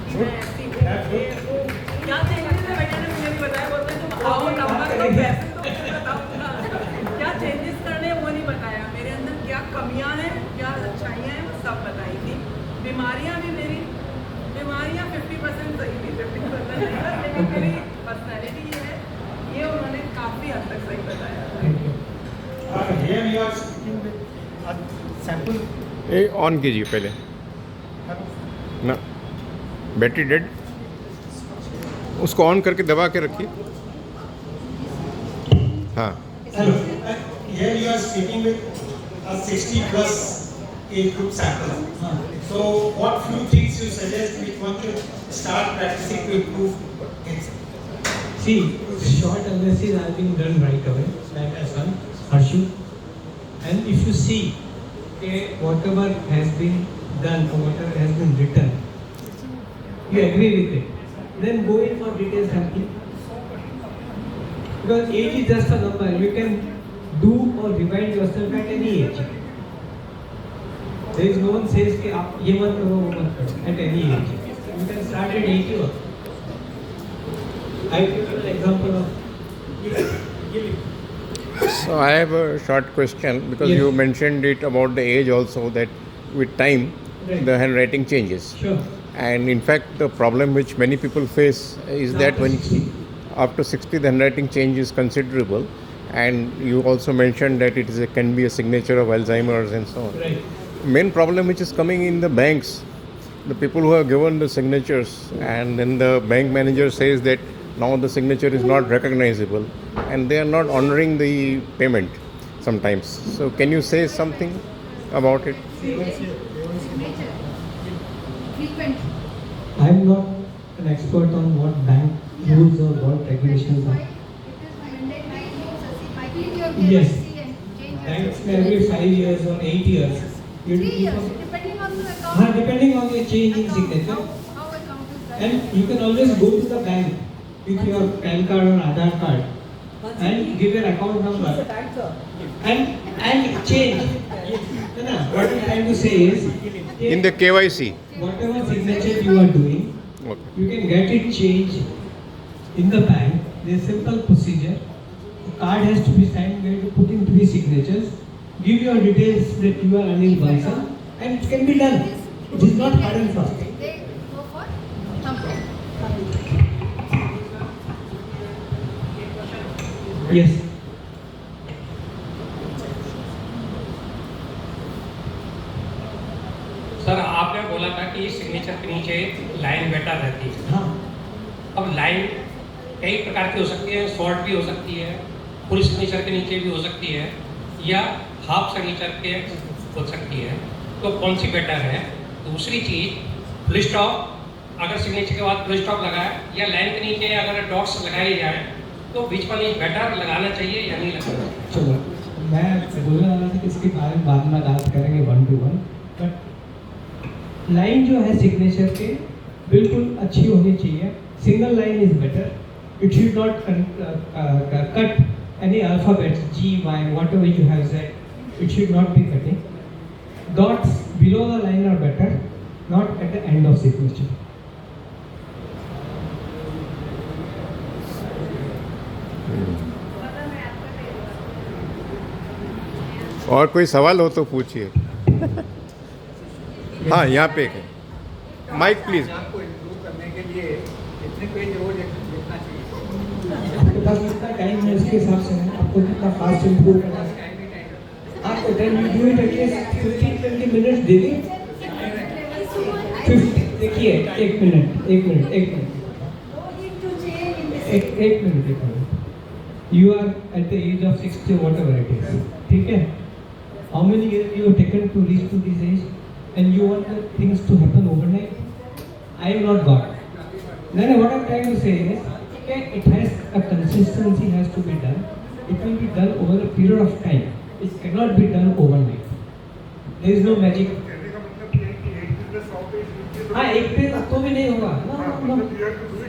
Speaker 4: कि मैं ऐसी हूँ, ये हूँ। क्या चेंजेस है भैया ने मुझे नहीं बताया, बोलते तुम आओ नंबर दो पैसे तो मुझे बताओ ना क्या चेंजेस करने हैं, वो नहीं बताया। मेरे अंदर क्या कमियां हैं, क्या अच्छाइयाँ हैं, वो सब बताई थी। बीमारियां भी मेरी बीमारियां 50% सही थी, 50% नहीं था, लेकिन मेरी पर्सनैलिटी ये है, ये उन्होंने काफी हद तक सही बताया।
Speaker 7: Here you are speaking with a sample.
Speaker 2: ये ऑन कीजिए पहले ना, बैटरी डेड, उसको ऑन करके दबा के रखिए। हाँ,
Speaker 7: Hello. Here you are speaking with a 60+
Speaker 10: age group sample. So what few things you suggest which one should start practicing to improve it?
Speaker 5: See, short analysis has been done right away, like as one, Harshu. And if you see, whatever has been done or whatever has been written, you agree with it, then go in for detailed sampling. Because age is just a number, you can do or remind yourself at any age. There is no one says कि आप ये मत करो वो मत करो at any age. You can start at 80 or I give you an example of.
Speaker 2: So I have a short question because
Speaker 5: Yes.
Speaker 2: you mentioned it about the age also that with time
Speaker 5: Right.
Speaker 2: the handwriting changes.
Speaker 5: Sure.
Speaker 2: And in fact the problem which many people face is that when after 60 the handwriting change is considerable, and you also mentioned that it is can be a signature of Alzheimer's and so on.
Speaker 5: Right.
Speaker 2: Main problem which is coming in the banks, the people who have given the signatures, and then the bank manager says that now the signature is not recognizable and they are not honoring the payment sometimes. So can you say something about it?
Speaker 6: Frequent.
Speaker 5: I am not an expert on what bank rules or what regulations are. Yes. Banks may every 5 years or 8 years. You
Speaker 6: 3
Speaker 5: keep
Speaker 6: years,
Speaker 5: on-
Speaker 6: depending on the account.
Speaker 5: Depending on your change in signature.
Speaker 6: How account is that?
Speaker 5: And you can always go to the bank with your PAN card or Aadhaar card and give your account number and change. What I'm trying to say is,
Speaker 2: In the KYC.
Speaker 5: whatever signature you are doing,
Speaker 2: Okay.
Speaker 5: you can get it changed in the bank. There's a simple procedure. The card has to be signed where you put in 3 signatures. Give your details that you are Anil Bansal and it can be done. It is not hard and fast.
Speaker 6: They go for thumbprint.
Speaker 5: Yes.
Speaker 11: Sir आपने बोला था कि signature के नीचे line better रहती है।
Speaker 5: हाँ।
Speaker 11: अब लाइन कई प्रकार की हो सकती है, शॉर्ट भी हो सकती है, फुल सिग्नेचर के नीचे भी हो सकती है, या हाफ सिग्नेचर के हो सकती है, तो कौन सी बेटर है? दूसरी चीज़ फुल स्टॉप, अगर सिग्नेचर के बाद फुल स्टॉप लगाए या लाइन के नीचे अगर डॉट्स लगाई जाए तो बीच में बेटर लगाना चाहिए या नहीं लगाना चाहिए?
Speaker 5: चलो, मैं बोलने वाला था कि इसके बारे में बाद में बात करेंगे 1 to 1, बट लाइन जो है सिग्नेचर के बिल्कुल अच्छी होनी चाहिए. Single line is better. It should not cut any alphabets, G, Y, whatever you have said, it should not be cutting. Dots below the line are better, not at the end of signature.
Speaker 2: और कोई सवाल हो तो पूछिए. हाँ, यहाँ पे है. Mic please.
Speaker 9: आपको इम्प्रूव करने के लिए कितने पेज रोज लिखना चाहिए?
Speaker 5: आपके पास कितना टाइम है उसके हिसाब से है, आपको कितना फास्ट इम्प्रूव करना है. आपको then you do it at least 15-20 minutes daily. 50. देखिए, एक minute. You are at the age of 60, whatever it is. ठीक है? How many years you have taken to reach to this age, and you want the things to happen overnight? I am not God. Then what I'm trying to say is, okay, it has a consistency has to be done. It will be done over a period of time. It cannot be done overnight. There is no magic. हाँ, एक दिन तो भी नहीं होगा. No.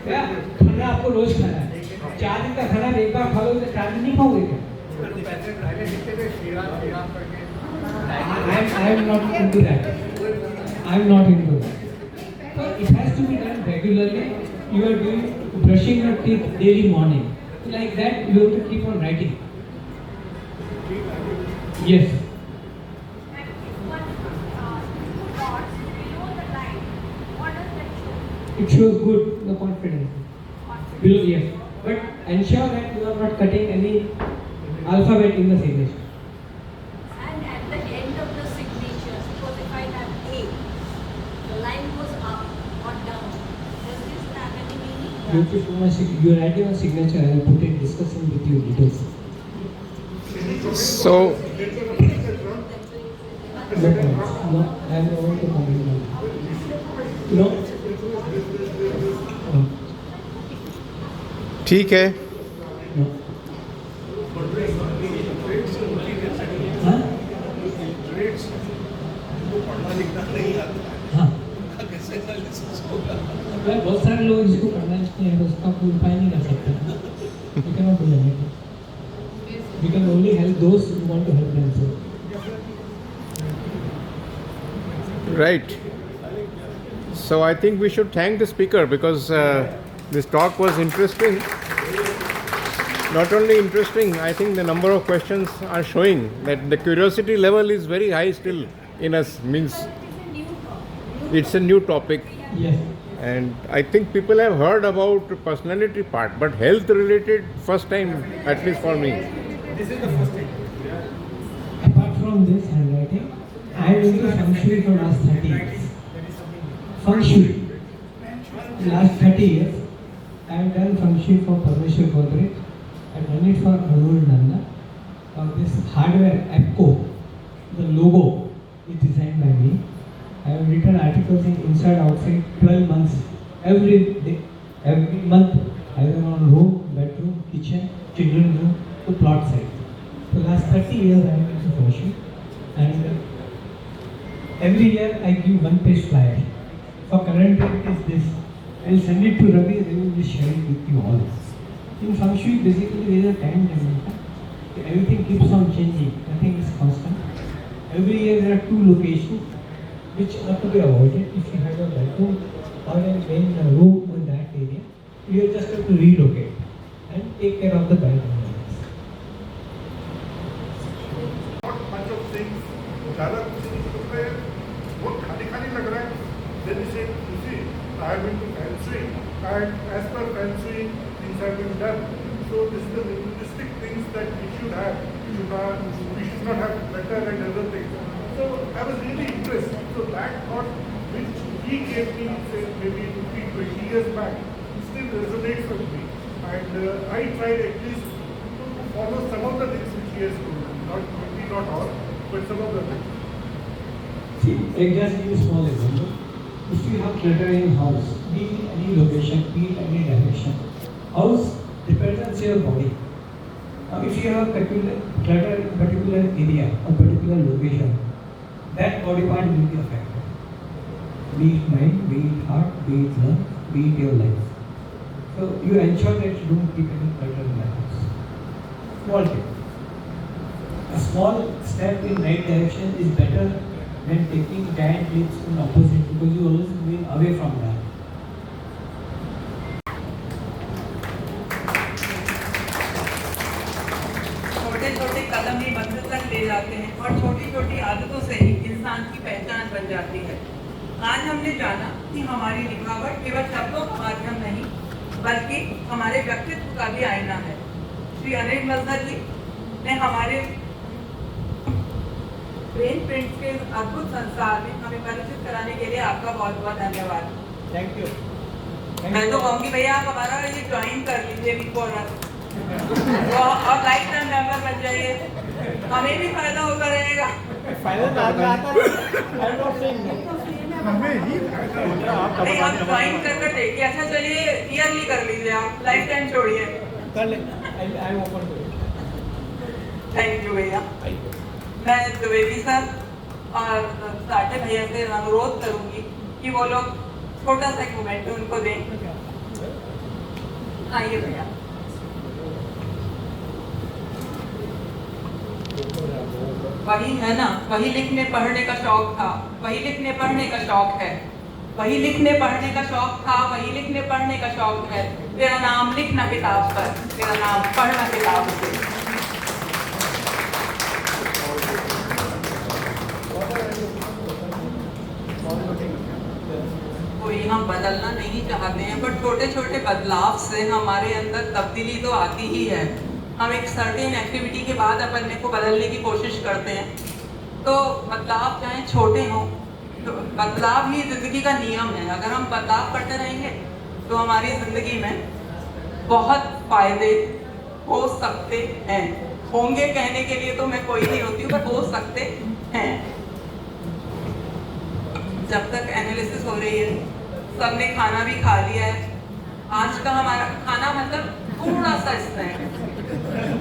Speaker 5: क्या खाना आपको रोज खाना है. 4 दिन का खाना एक बार खा लो तो 4 दिन नहीं खाओगे क्या? I am not into that. So it has to be done regularly. You are doing brushing your teeth daily morning. Like that, you have to keep on writing. Yes. It shows good the confidence. Below, yes. But ensure that you are not cutting any alphabet in the signature.
Speaker 6: And at the end of the signature, suppose if I have A, the line goes up or down. Does this have any meaning?
Speaker 5: You are writing a signature. I will put it discussing with you details.
Speaker 2: So
Speaker 5: No, I am going to comment. No.
Speaker 2: ठीक है.
Speaker 5: No. हाँ? हाँ. बहुत सारे लोग इसको पढ़ना चाहते हैं, उसका कोई उपाय नहीं कर सकते. We cannot do anything. We can only help those who want to help themselves.
Speaker 2: Right. So I think we should thank the speaker because this talk was interesting. Not only interesting, I think the number of questions are showing that the curiosity level is very high still in us. Means it's a new topic.
Speaker 5: Yes.
Speaker 2: And I think people have heard about personality part, but health related first time, at least for me.
Speaker 10: This is the first thing.
Speaker 5: Apart from this handwriting, I am into Feng Shui for last 30 years. Feng Shui. Last 30 years, I have done Feng Shui for Parmeshwar Corporate. I have done it for Arul Nanda. For this hardware APCO, the logo is designed by me. I have written articles in Inside Outside 12 months. Every day, every month, either on room, bedroom, kitchen, children's room, to plot side. For last 30 years, I am into Feng Shui. And every year, I give one-page flyer. For current rate is this. I will send it to Ravi, Ravi will share it with you all. In Feng Shui, basically, there is a time dimension. Everything keeps on changing. Nothing is constant. Every year, there are 2 locations which are to be avoided. If you have a bedroom or a main room in that area, you just have to relocate and take care of the bad environments.
Speaker 7: bunch of things, ज़्यादा कुछ नहीं कर रहे हैं, बहुत खाली लग रहा है. Then he said, you see, I have been to Feng Shui, and as per Feng Shui, things have been done. So this is the minimalistic things that we should have. We should not have better and other things. So I was really impressed. So that thought which he gave me, say, maybe 20 years back, still resonates with me. And I tried at least to follow some of the things which he has told. Maybe not all, but some of the things.
Speaker 5: See, just give a small example. If you have clutter in house, be in any location, be in any direction, house represents your body. Now, if you have particular clutter in particular area or particular location, that body part will be affected. Be it mind, be it heart, be it lung, be it your life. So you ensure that you don't keep any clutter in the house. Small tip. A small step in right direction is better than taking giant leaps in opposite because you always moving away from that.
Speaker 4: छोटे-छोटे कदम ही मंजिल तक ले जाते हैं और छोटी-छोटी आदतों से ही इंसान की पहचान बन जाती है. आज हमने जाना कि हमारी लिखावट केवल शब्दों का माध्यम नहीं बल्कि हमारे व्यक्तित्व का भी आईना है. श्री अनिल मजहर जी ने हमारे ब्रेन प्रिंट्स के अद्भुत संसार में हमें परिचित कराने के लिए आपका बहुत-बहुत धन्यवाद.
Speaker 10: Thank you.
Speaker 4: मैं तो कहूँगी भैया आप हमारा ये ज्वाइन कर लीजिए बिफोर और लाइफ टाइम मेंबर बन जाइए, हमें भी फायदा होता रहेगा.
Speaker 10: Final आता I'm not saying no.
Speaker 4: नहीं आप ज्वाइन कर देखिए. अच्छा चलिए ईयरली कर लीजिए, आप लाइफ टाइम छोड़िए.
Speaker 10: कर ले. I'm open to it.
Speaker 4: Thank you भैया. मैं द्विवेदी सर और साटे भैया से अनुरोध करूंगी कि वो लोग छोटा सा एक मोमेंट उनको दें. आइए भैया. वही है ना, वही लिखने पढ़ने का शौक था, वही लिखने पढ़ने का शौक है, वही लिखने पढ़ने का शौक था, वही लिखने पढ़ने का शौक है. तेरा नाम लिखना किताब पर, तेरा नाम पढ़ना किताब से. कोई हम बदलना नहीं चाहते हैं, पर छोटे छोटे बदलाव से हमारे अंदर तब्दीली तो आती ही है. हम एक सर्टेन एक्टिविटी के बाद अपने को बदलने की कोशिश करते हैं. तो बदलाव चाहे छोटे हों, तो बदलाव ही ज़िंदगी का नियम है. अगर हम बदलाव करते रहेंगे तो हमारी ज़िंदगी में बहुत फ़ायदे हो सकते हैं. होंगे कहने के लिए तो मैं कोई नहीं होती हूँ, पर हो सकते हैं. जब तक एनालिसिस हो रही है, सबने खाना भी खा लिया है। आज का हमारा खाना मतलब थोड़ा सा स्नैक,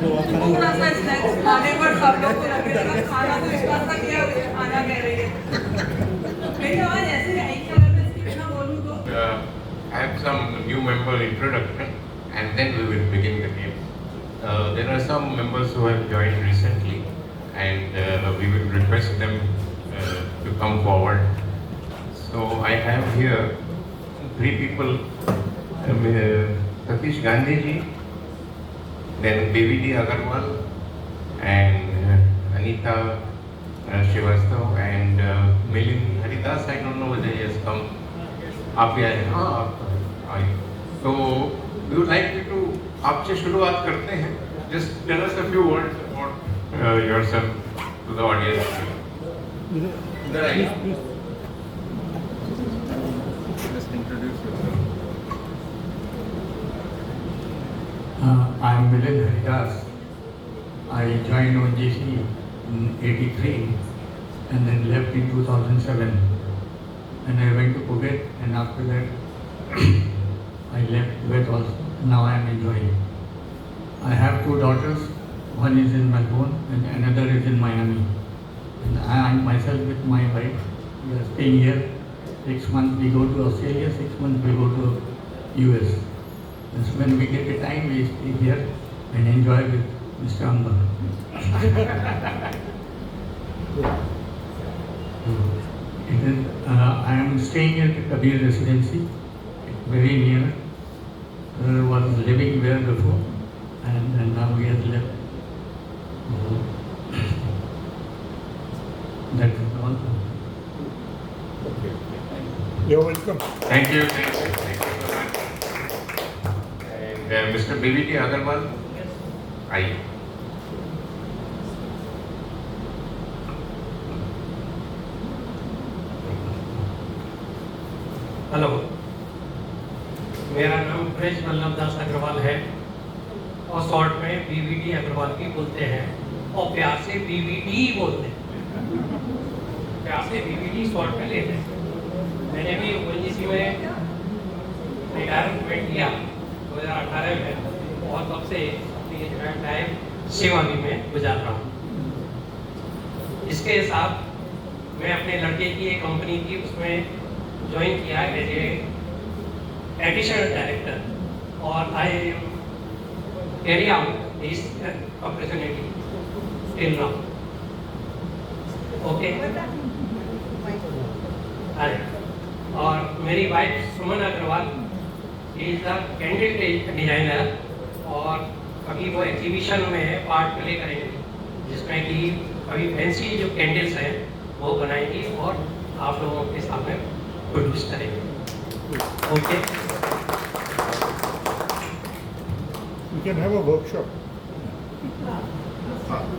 Speaker 4: थोड़ा सा स्नैक खाने पर सब लोग को लगेगा खाना तो इतना सा किया, खाना कह रही है। मेरी आवाज ऐसे आई कि अगर मैं इसके बिना बोलूँ तो
Speaker 2: have some new member introduction and then we will begin the game. There are some members who have joined recently and we will request them to come forward. So I have here 3 people, Satish Gandhi ji, then BVD Agarwal and Anita Srivastav and Milind Haridas. I don't know whether he has come. आप भी आए? हाँ, आप आए। तो we would like you to आपसे शुरुआत करते हैं। Just tell us a few words about yourself to the audience. इधर आइए। Just introduce yourself.
Speaker 12: I am Milind Haridas. I joined ONGC in '83 and then left in 2007. And I went to Kuwait, and after that I left Kuwait also. Now I am enjoying. I have 2 daughters. One is in Melbourne and another is in Miami. And I myself with my wife, we are staying here. 6 months we go to Australia, 6 months we go to US. And so when we get the time, we stay here and enjoy with Mr. Ambar. I am staying at Kabir Residency, very near. I was living there before, and now we have left. That is all.
Speaker 2: You're welcome. Thank you. Thank you. Thank you so much. And Mr. BVD Agarwal, आइए।
Speaker 11: Hello, मेरा नाम ब्रज वल्लभ दास अग्रवाल है और short में BVD Agarwal भी बोलते हैं और प्यार से बीवीडी बोलते हैं, प्यार से बीवीडी शॉर्ट में लेते हैं। मैंने भी ओएनजीसी में रिटायरमेंट लिया 2018 में और तब से अपनी रिटायरमेंट टाइम सेवा में गुजार रहा हूँ। इसके साथ मैं अपने लड़के की एक कंपनी थी उसमें ज्वाइन किया एज ए एडिशनल डायरेक्टर और I carry out this opportunity till now. Okay, और मेरी wife Suman Agarwal is the candle designer और अभी वो एग्जीबिशन में पार्ट प्ले करेंगे जिसमें कि अभी फैंसी जो कैंडल्स हैं वो बनाएंगी और आप लोगों के सामने प्रोड्यूस करेंगे। Okay,
Speaker 2: We can have a workshop.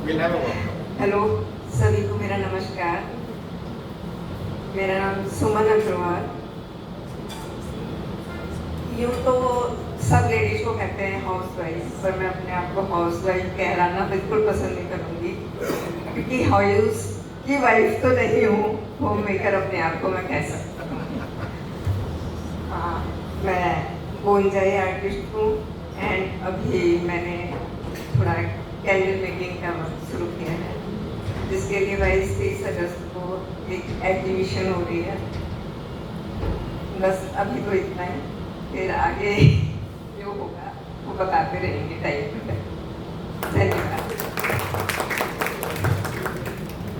Speaker 2: We'll have a workshop.
Speaker 13: Hello सभी को मेरा नमस्कार। मेरा नाम सुमन अग्रवाल। यूँ तो सब लेडीज को कहते हैं हाउस वाइफ, पर मैं अपने आप को हाउस वाइफ कहलाना बिल्कुल पसंद नहीं करूँगी क्योंकि हाउस की वाइफ तो नहीं हूँ, होम मेकर अपने आप को मैं कह सकती हूँ। हाँ, मैं बोनजाई आर्टिस्ट हूँ एंड अभी मैंने थोड़ा कैंडल मेकिंग का वर्क शुरू किया है जिसके लिए 22-23 अगस्त को एक एग्जीबिशन हो रही है। बस अभी तो इतना है, फिर आगे जो होगा वो बताते रहेंगे टाइम पे। धन्यवाद।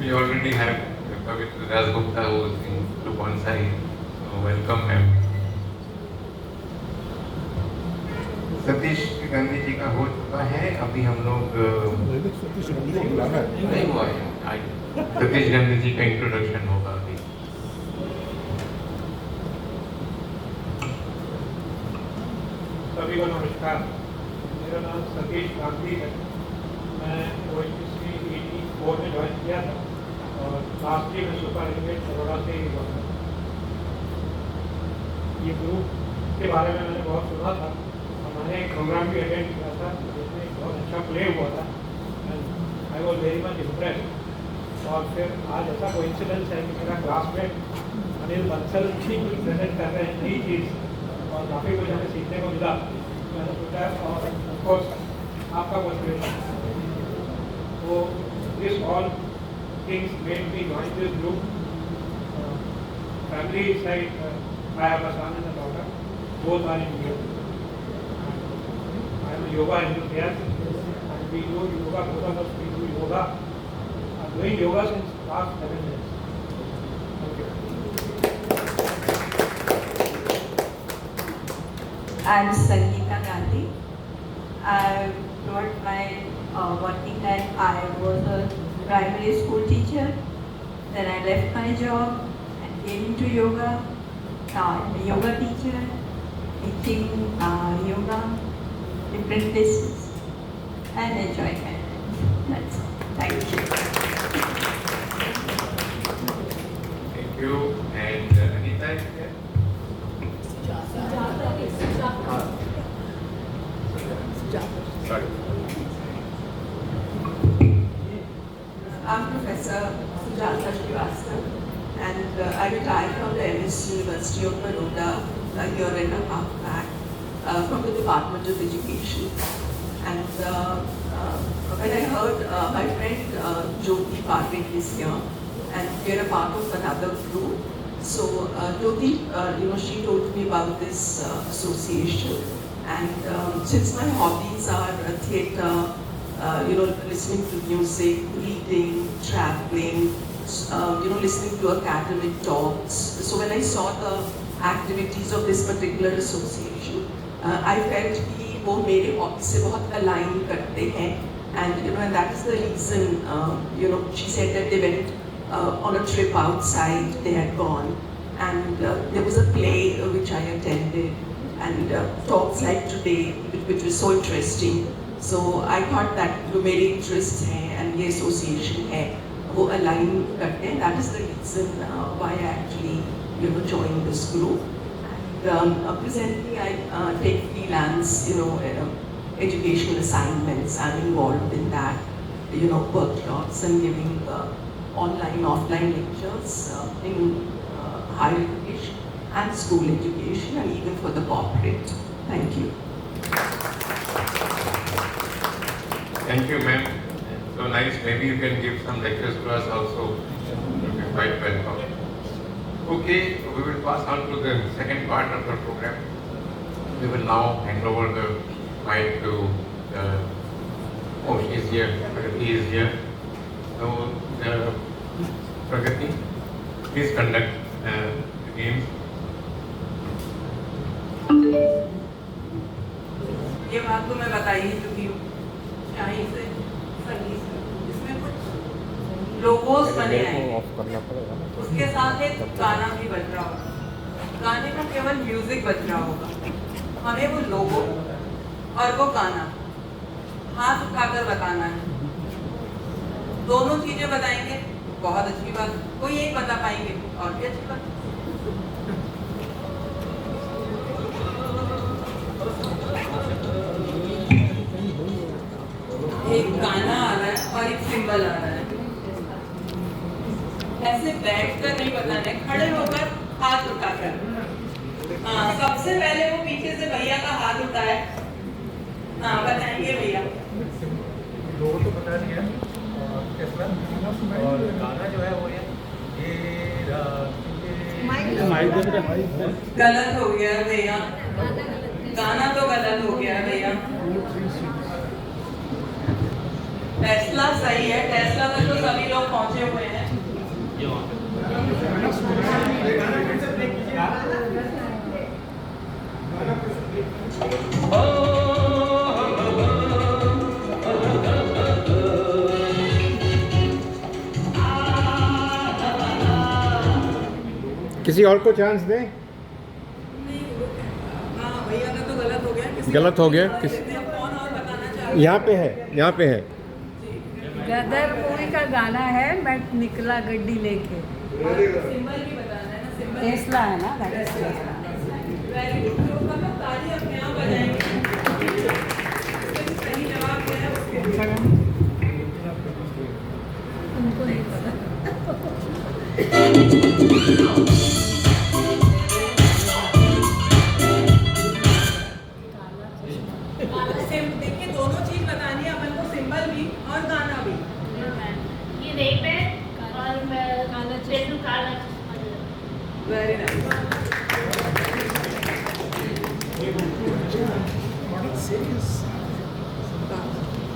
Speaker 2: We already have Pavitra Dasgupta who is in to one side. So welcome ma'am. Satish Gandhi ji का हो चुका है, अभी हम लोग नहीं हुआ है, सतीश गांधी जी का इंट्रोडक्शन होगा अभी।
Speaker 14: सभी को नमस्कार, मेरा नाम सतीश गांधी है। मैं ओएनजीसी 84 में ज्वाइन किया था और लास्ट ईयर में सुपरिटेंडेंट बड़ौदा से ही हुआ था। ये ग्रुप के बारे में मैंने बहुत सुना था और मैंने एक प्रोग्राम भी अटेंड किया था जिसमें बहुत अच्छा प्ले हुआ था। I was very much impressed और फिर आज ऐसा कोइंसिडेंस है कि मेरा क्लासमेट अनिल बंसल भी कुछ प्रेजेंट कर रहे हैं नई चीज़ और काफ़ी कुछ हमें सीखने को मिला। मैंने सोचा और ऑफकोर्स आपका मोटिवेशन, वो this all things made me join this group. Family side I have a son and a daughter, both are in India. I am a yoga enthusiast and we do yoga, both of us we do yoga. I am doing yoga since last 7 years. Thank you.
Speaker 13: I am Sangeeta Gandhi. Throughout my working life, I was a primary school teacher. Then I left my job and came into yoga. Now I am a yoga teacher, teaching yoga, different places, and enjoy my life. That's all. Thank you.
Speaker 15: Thank you. And Anita is here? Sorry.
Speaker 8: I'm Professor Sujata Srivastava, and I retired from the MS University of Baroda a year and a half back from the Department of Education. And when I heard my friend Jyoti Parvik is here, and we're a part of another group, so Jyoti, she told me about this association. And since my hobbies are theatre, listening to music, reading, traveling, listening to academic talks. So when I saw the activities of this particular association, I felt कि वो मेरे hobby से बहुत align करते हैं, and that is the reason. She said that they went on a trip outside. They had gone, and there was a play which I attended, and talks like today, which was so interesting. So I thought that मेरे interests हैं and ये association है वो align करते हैं. That is the reason why I actually joined this group. And presently I take freelance educational assignments. I'm involved in that, workshops and giving online, offline lectures in higher education and school education, and even for the corporate. Thank you.
Speaker 15: Thank you, ma'am. So nice. Maybe you can give some lectures to us also. You'll be quite welcome. Okay, we will pass on to the second part of the program. We will now hand over the mic to she is here, Pragati is here. So, Pragati, please conduct the games.
Speaker 4: ये बात तो मैं बता ही चुकी हूँ, शाही से संगीत से, इसमें कुछ लोगोस बने आएंगे, उसके साथ एक गाना भी बज रहा होगा, गाने का केवल म्यूजिक बज रहा होगा, हमें वो लोगो और वो गाना हाथ उठाकर बताना है, दोनों चीजें बताएंगे, बहुत अच्छी बात, कोई एक बता पाएंगे और भी अच्छी बात। एक गाना आ रहा है और एक सिंबल आ रहा है, ऐसे बैठकर नहीं बताना है, खड़े होकर हाथ उठाकर। हाँ, सबसे पहले वो पीछे से भैया का हाथ उठाए, हाँ बताएंगे भैया।
Speaker 9: लोगों तो बता दिया और गाना जो है वो
Speaker 4: गलत हो गया भैया, गाना तो गलत हो गया भैया। टेस्ला सही है, टेस्ला तक तो सभी लोग पहुंचे हुए हैं।
Speaker 2: किसी और को चांस दें।
Speaker 4: भैया का तो गलत हो गया।
Speaker 2: गलत हो गया किस
Speaker 4: कौन और बताना चाह
Speaker 2: यहाँ पे है, यहाँ पे है।
Speaker 16: गदर मूवी का गाना है, मैं निकला गड्डी लेके।
Speaker 4: सिंबल भी बताना है ना, सिंबल
Speaker 16: टेस्ला है ना, टेस्ला।
Speaker 4: वेरी गुड, तो मतलब ताली अपने आप बजाएंगे। सही जवाब क्या है उसके
Speaker 16: उनको नहीं पता।
Speaker 4: देखिए दोनों चीज बतानी है अपन को, सिंबल भी और गाना भी।
Speaker 6: ये रेप है और पेटू काला।
Speaker 4: Very nice.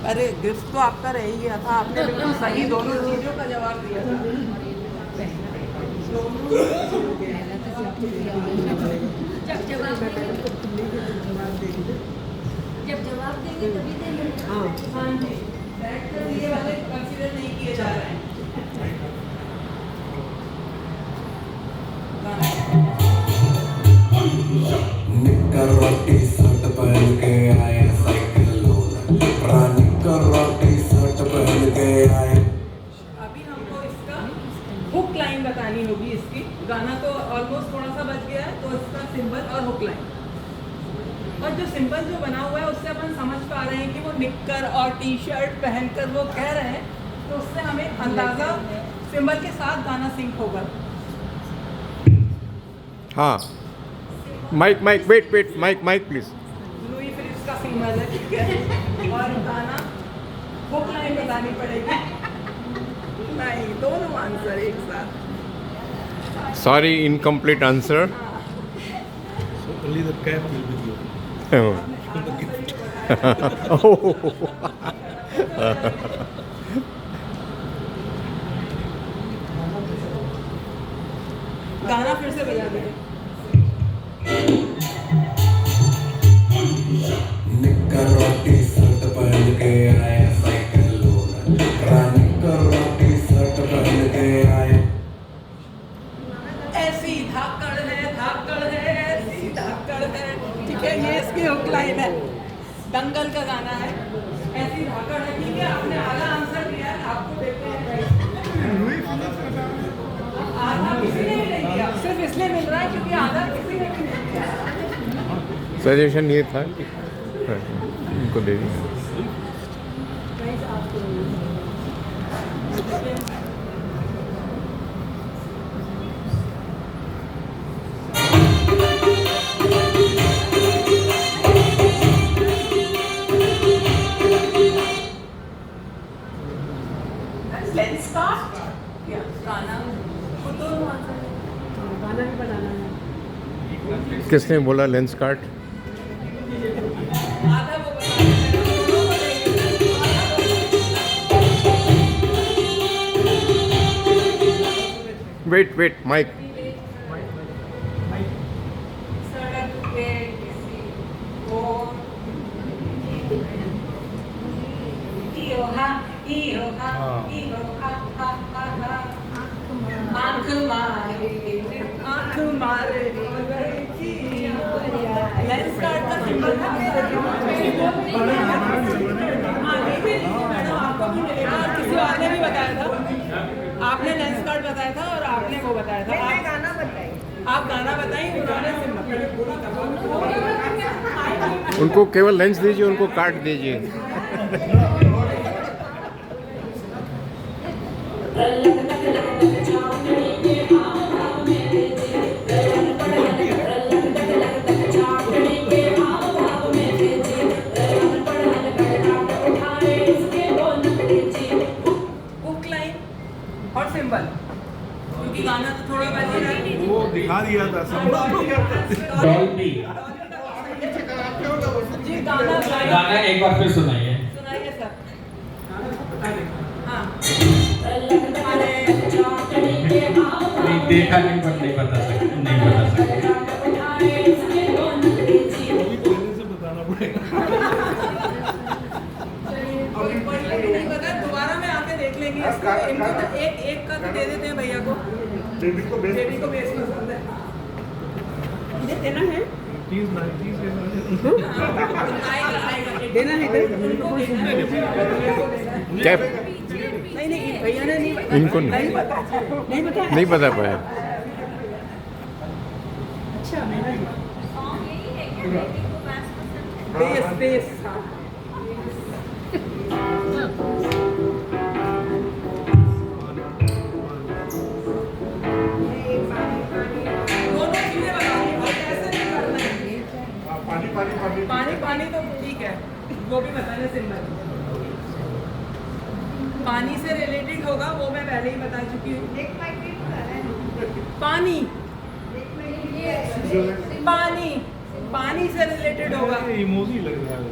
Speaker 4: अरे गिफ्ट तो आपका रह ही गया था, आपने बिल्कुल सही दोनों चीजों का जवाब दिया था।
Speaker 6: जब जवाब देंगे तभी देंगे।
Speaker 4: हाँ जी, ये वाले कंसीडर नहीं किए जा रहे हैं।
Speaker 3: निक्कर रोटी शर्ट पहन के आए साइकिल लोडर, निक्कर रोटी शर्ट पहन के आए।
Speaker 4: अभी हमको इसका हुक लाइन बतानी होगी इसकी। गाना तो ऑलमोस्ट थोड़ा सा बच गया है, तो इसका सिंबल और हुक लाइन। और जो सिंबल जो बना हुआ है उससे अपन समझ पा रहे हैं कि वो निक्कर और टी शर्ट पहनकर वो कह रहे हैं, तो उससे हमें अंदाजा सिंबल के साथ गाना सिंक होगा।
Speaker 2: हाँ, mic mic wait wait mic mic please.
Speaker 4: Louis Philippe का सिंबल है, ठीक है। और गाना हुक लाइन बतानी पड़ेगी। नहीं, दोनों आंसर एक साथ।
Speaker 2: Sorry, incomplete answer.
Speaker 7: So only the cap will be given.
Speaker 4: गाना फिर से बजा दीजिए।
Speaker 3: निक्कर रोटी शर्ट पहन के आए साइकिल लोडर, निक्कर रोटी शर्ट पहन के आए।
Speaker 4: ऐसी धाकड़ है, ऐसी धाकड़ है, ठीक है। ये इसकी हुक लाइन है, दंगल का गाना है। ऐसी धाकड़ है, ठीक है। आपने आधा आंसर दिया है, आपको देखते हैं। आधा किसी ने भी नहीं दिया, सिर्फ इसलिए मिल रहा है क्योंकि आधा किसी ने भी नहीं दिया।
Speaker 2: सजेशन ये था कि उनको दे दिया।
Speaker 4: लेंस कास्ट या गाना, वो दोनों आंसर है। गाना भी बनाना है।
Speaker 2: किसने बोला लेंस कार्ट?
Speaker 4: आधा वो
Speaker 2: वेट वेट माइक।
Speaker 4: सड़क पे किसी और आँख मारे लेंस कार्ड का सिंबल था। मैडम आपको भी मिलेगा, और किसी और ने भी बताया था। आपने लेंस कार्ड बताया था और आपने वो बताया था। आप गाना बताइए, आप गाना बताइए, उन्होंने सिंबल।
Speaker 2: उनको केवल लेंस दीजिए, उनको कार्ड दीजिए।
Speaker 4: हुक लाइन और सिंबल, क्योंकि गाना तो थोड़ा बच रहा है।
Speaker 7: वो दिखा दिया था सब।
Speaker 10: डॉल्बी।
Speaker 4: जी गाना
Speaker 10: गाना एक बार फिर सुनाइए।
Speaker 4: सुनाइए सर। हाँ।
Speaker 10: नहीं देखा नहीं, पर नहीं बता सकते, नहीं बता सकते।
Speaker 7: बताना पड़ेगा।
Speaker 4: नहीं पता, दोबारा में आके देख लेंगे इसको। इनको तो एक का तो दे देते हैं भैया को। बेबी को बेस पसंद है, ये देना है। आएगा देना है, उनको देना है।
Speaker 2: कैप
Speaker 4: नहीं भैया ने नहीं बताया।
Speaker 2: इनको नहीं बता पाया।
Speaker 4: अच्छा बेस हाँ। पानी तो ठीक है, वो भी बताना सिंपल। पानी से रिलेटेड होगा वो मैं पहले ही बता चुकी हूँ। पानी पानी पानी से रिलेटेड होगा।
Speaker 14: इमोजी लग रहा है।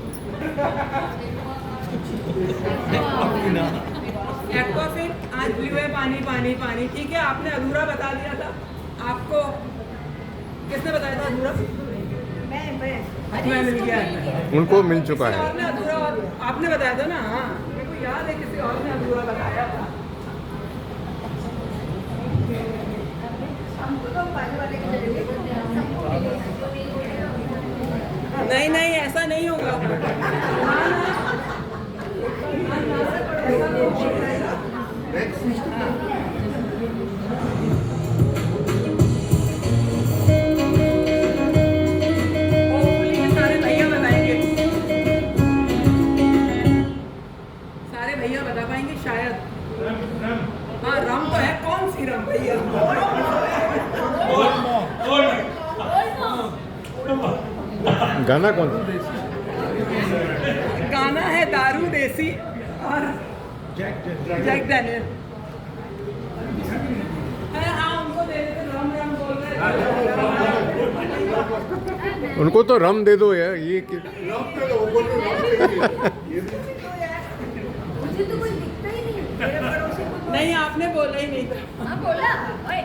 Speaker 4: एक्वाफिन आज ब्लू है, पानी पानी पानी, ठीक है। आपने अधूरा बता दिया था, आपको किसने बताया था अधूरा? मैं मिल गया,
Speaker 2: उनको मिल चुका
Speaker 4: किसी
Speaker 2: है।
Speaker 4: और ने अधूरा और आपने बताया था ना। हाँ मेरे को याद है किसी और ने अधूरा बताया था। नहीं नहीं ऐसा नहीं होगा। सारे भैया बताएंगे, सारे भैया बता पाएंगे शायद। हाँ रम तो है, कौन सी रम भैया?
Speaker 2: गाना कौन सा?
Speaker 4: गाना है दारू देसी और जैक डैनियल। हाँ उनको दे देते, रम रम बोल रहे हैं।
Speaker 2: उनको तो रम दे दो यार, ये कि...
Speaker 6: मुझे तो कोई दिखता ही नहीं, मेरे पड़ोसी को
Speaker 4: नहीं आपने बोला ही नहीं था।
Speaker 6: हाँ बोला। ओए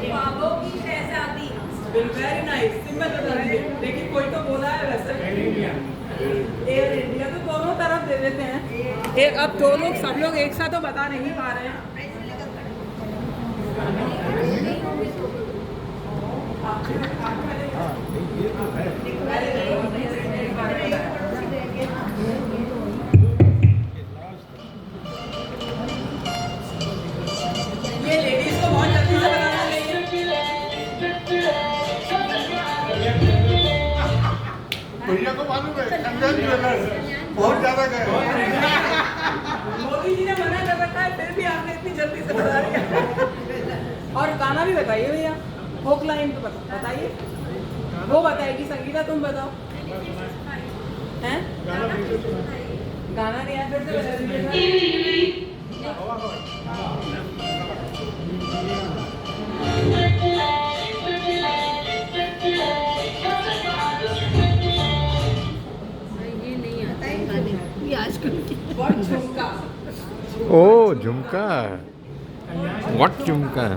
Speaker 6: ख्वाबों की शहजादी।
Speaker 4: वेरी नाइस, सिंपल बता रही है, लेकिन कोई तो बोला है वैसे। एयर इंडिया तो दोनों तरफ दे देते हैं। एक अब दो लोग, सब लोग एक साथ तो बता नहीं पा रहे हैं। ये लेडीज को बहुत जल्दी से बताना चाहिए।
Speaker 9: भैया को मालूम है कंगन ज्वेलर्स बहुत ज्यादा गए।
Speaker 4: मोदी जी ने मना कर रखा है, फिर भी आपने इतनी जल्दी से बता दिया। और गाना भी बताइए भैया, होक लाइन तो बताइए। वो बताएगी, संगीता तुम बताओ। हैं? गाना नहीं है, फिर से बता दीजिए।
Speaker 6: ये नहीं आता, ये आजकल की
Speaker 4: बहुत झुमका।
Speaker 2: ओ झुमका, व्हाट झुमका?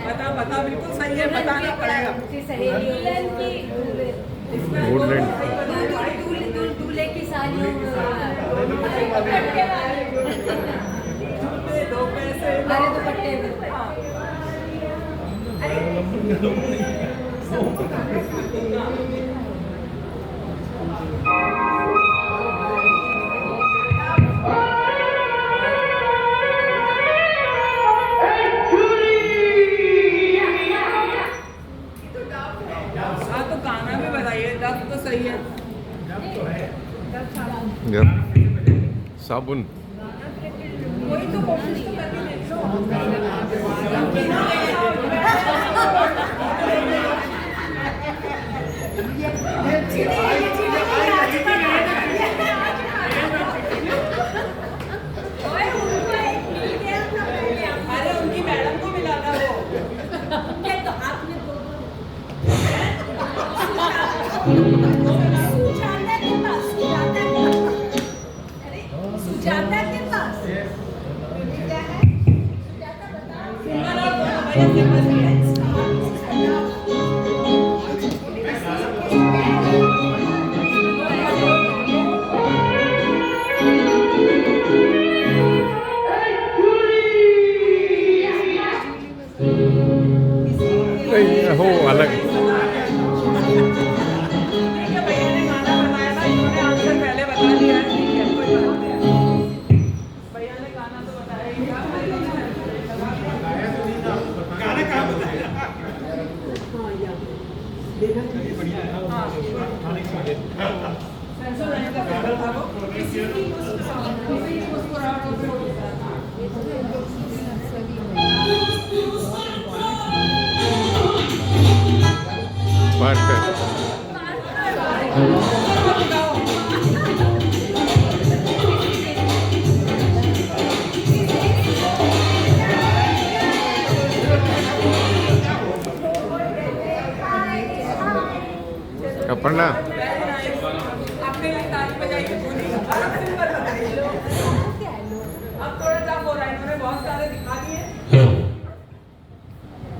Speaker 4: बता बता, बिल्कुल सही है, बताना पड़ेगा।
Speaker 6: दूल्हे की सालियों
Speaker 4: दो पैसे
Speaker 6: अरे दुपट्टे में।
Speaker 4: हाँ तो गाना भी बताइए, डब तो सही है।
Speaker 2: साबुन।
Speaker 4: कोई तो कोशिश तो करके देख लो। अरे उनकी मैडम को मिला था वो।
Speaker 6: सुजाता के पास
Speaker 2: हो अलग
Speaker 4: सेंसर लाइन का पेपर था वो, किसी की उसको राउंड ऑफ होता था।
Speaker 2: Parker. Aparna.
Speaker 4: आपने ताली बजाई तो बोली, अब सिंपल बताइए। अब थोड़ा टफ हो रहा है, इन्होंने बहुत सारे दिखा दिए।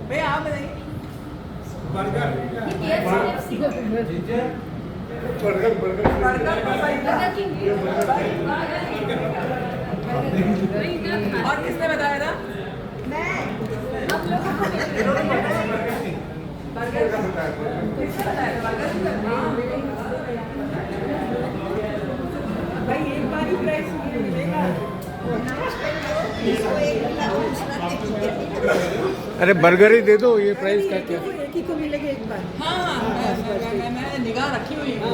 Speaker 4: भैया आप बताइए। और किसने बताया था? भाई एक बार ही प्राइस मिलेगा।
Speaker 2: अरे बर्गर ही दे दो, ये प्राइस का क्या?
Speaker 1: एक ही को मिलेगा एक बार।
Speaker 4: हाँ मैं निगाह रखी हुई हूँ।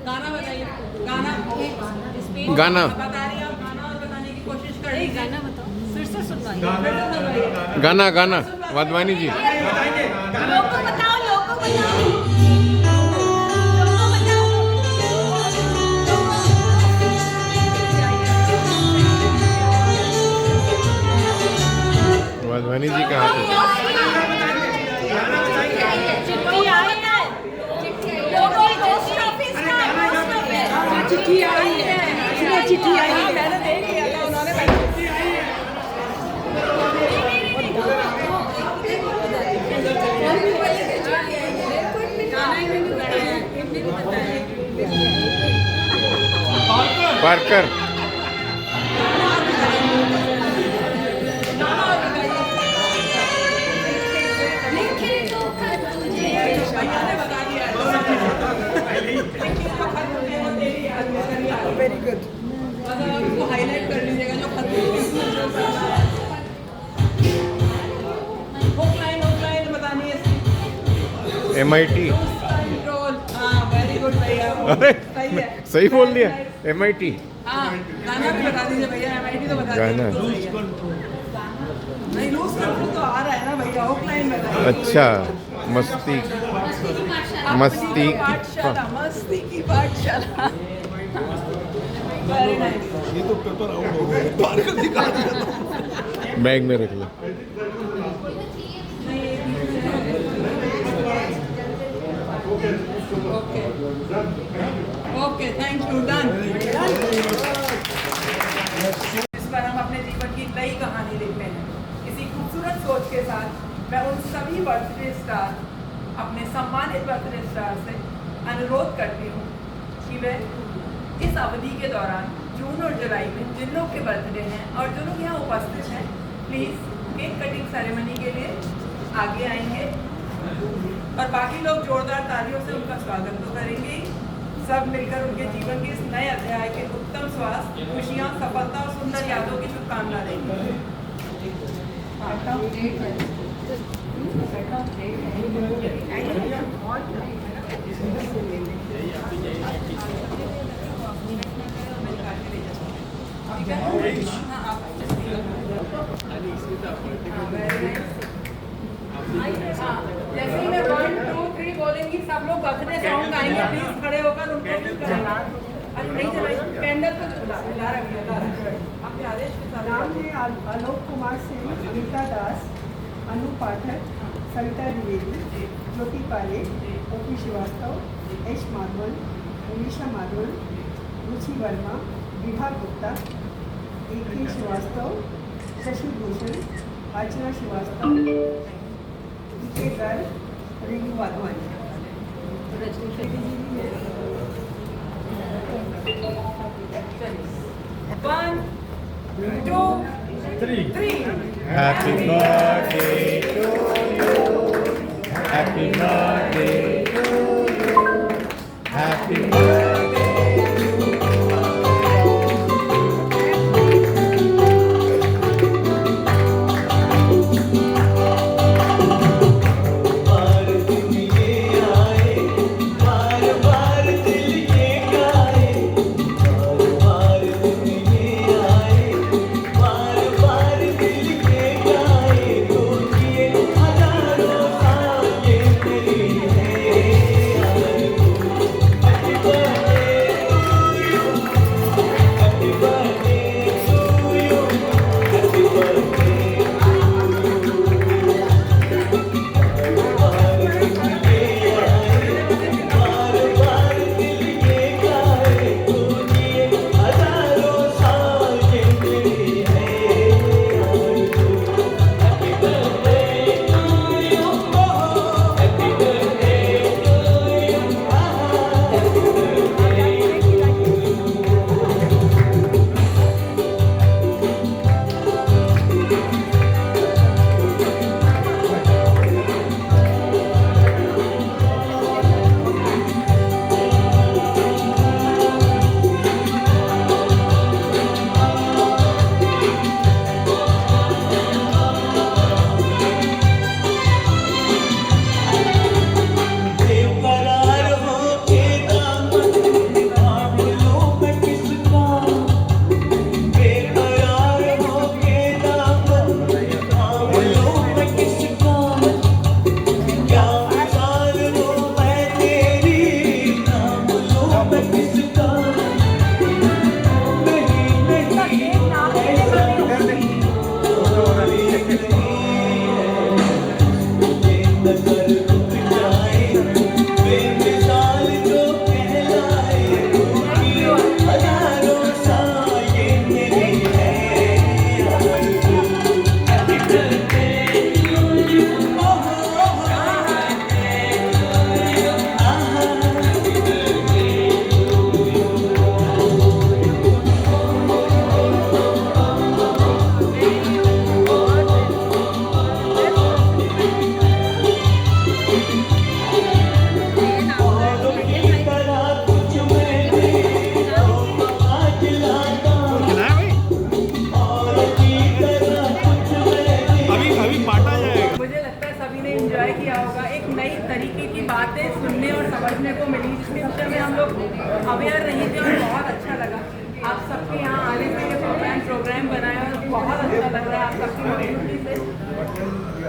Speaker 4: गाना बताइए।
Speaker 2: गाना
Speaker 4: बता रही हैं आप, गाना और बताने की कोशिश कर रही हैं।
Speaker 16: गाना बताओ, फिर से सुनवाइए।
Speaker 2: गाना वाधवानी जी।
Speaker 16: लोगों को बताओ, लोगों को बताओ।
Speaker 2: वाधवानी जी का हाथ है।
Speaker 16: चिट्ठी आई है, लोगों पोस्ट ऑफिस का
Speaker 1: चिट्ठी आई है, चिट्ठी आई है।
Speaker 4: मैंने देख लिया था, उन्होंने
Speaker 2: पार्कर।
Speaker 1: Very good.
Speaker 4: उसको हाईलाइट कर लीजिएगा जो खत हुक लाइन बतानी है इसकी।
Speaker 2: MIT।
Speaker 4: कंट्रोल, हाँ वेरी गुड भैया।
Speaker 2: अरे
Speaker 4: सही है,
Speaker 2: सही बोल दिया, MIT।
Speaker 4: हाँ गाना भी बता दीजिए भैया, MIT तो बता
Speaker 2: गाना।
Speaker 4: दीजिए। नहीं लूज कंट्रोल तो आ रहा है ना भैया, हुक लाइन बताइए।
Speaker 2: अच्छा, मस्ती
Speaker 4: मस्ती की पाठशाला। Very nice.
Speaker 9: ये तो पेपर आउट हो गया, बाहर कर निकाल दिया।
Speaker 2: बैग में रख लो।
Speaker 4: Okay thank you, done. इस पर हम अपने जीवन की नई कहानी लिखते हैं। इसी खूबसूरत सोच के साथ मैं उन सभी बर्थडे स्टार, अपने सम्मानित बर्थडे स्टार से अनुरोध करती हूँ कि वे इस अवधि के दौरान जून और जुलाई में जिन लोग के बर्थडे हैं और जो लोग यहाँ उपस्थित हैं, प्लीज़ केक कटिंग सेरेमनी के लिए आगे आएंगे और बाकी लोग जोरदार तालियों से उनका स्वागत तो करेंगे। सब मिलकर उनके जीवन के इस नए अध्याय के उत्तम स्वास्थ्य, खुशियाँ, सफलता और सुंदर यादों की शुभकामना देंगे। जैसे ही मैं 1, 2, 3 बोलेंगी सब लोग बर्थडे सॉन्ग गाएंगे। प्लीज खड़े होकर उनको कैंडल को जला रखिए। आपके आदेश के साथ
Speaker 1: नाम है आलोक कुमार सिंह, अनिता दास, अनु पाठक, सविता द्विवेदी, ज्योति पाले, ओपी श्रीवास्तव, एच माधवन, उमेशा माधवन, रुचि वर्मा, विभा गुप्ता, AK श्रीवास्तव, शशि भूषण, अर्चना श्रीवास्तव, DK गर्ग, रेणु वाधवानी। रजनी शेट्टी जी भी है।
Speaker 4: 1, 2, 3।
Speaker 2: Happy birthday to you. Happy birthday to you. Happy birthday to you.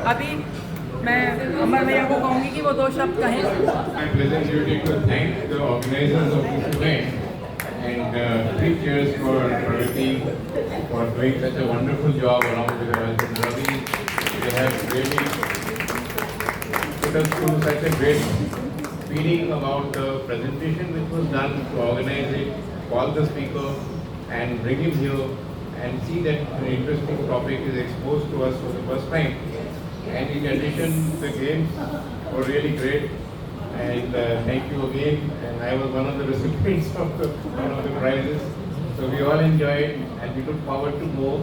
Speaker 4: अभी मैं अमर भैया को कहूँगी कि वो 2 शब्द कहें।
Speaker 15: My pleasant duty to thank the organizers of this event and 3 cheers for Pragati for doing such a wonderful job along with her husband Ravi. They have really put us through such a great feeling about the presentation which was done to organize it, call the speaker and bring him here and see that an interesting topic is exposed to us for the first time. And in addition, the games were really great. And thank you again. And I was one of the recipients of one of the prizes. So we all enjoyed and we look forward to more.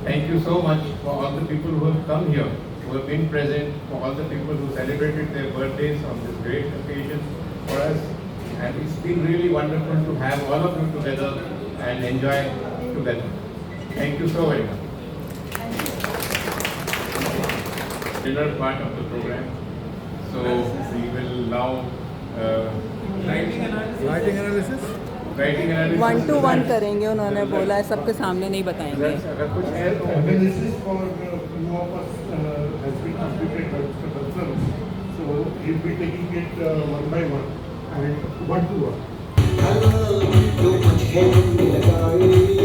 Speaker 15: Thank you so much for all the people who have come here, who have been present, for all the people who celebrated their birthdays on this great occasion for us. And it's been really wonderful to have all of you together and enjoy together. Thank you so very much. Dinner part of the program. So we will now writing analysis.
Speaker 4: 1 to 1 करेंगे, उन्होंने बोला है, सबके सामने नहीं बताएंगे।
Speaker 15: अगर कुछ है तो
Speaker 7: Analysis for few of us has been completed by Mr. Bansal. So he'll be taking it one by one and 1 to 1.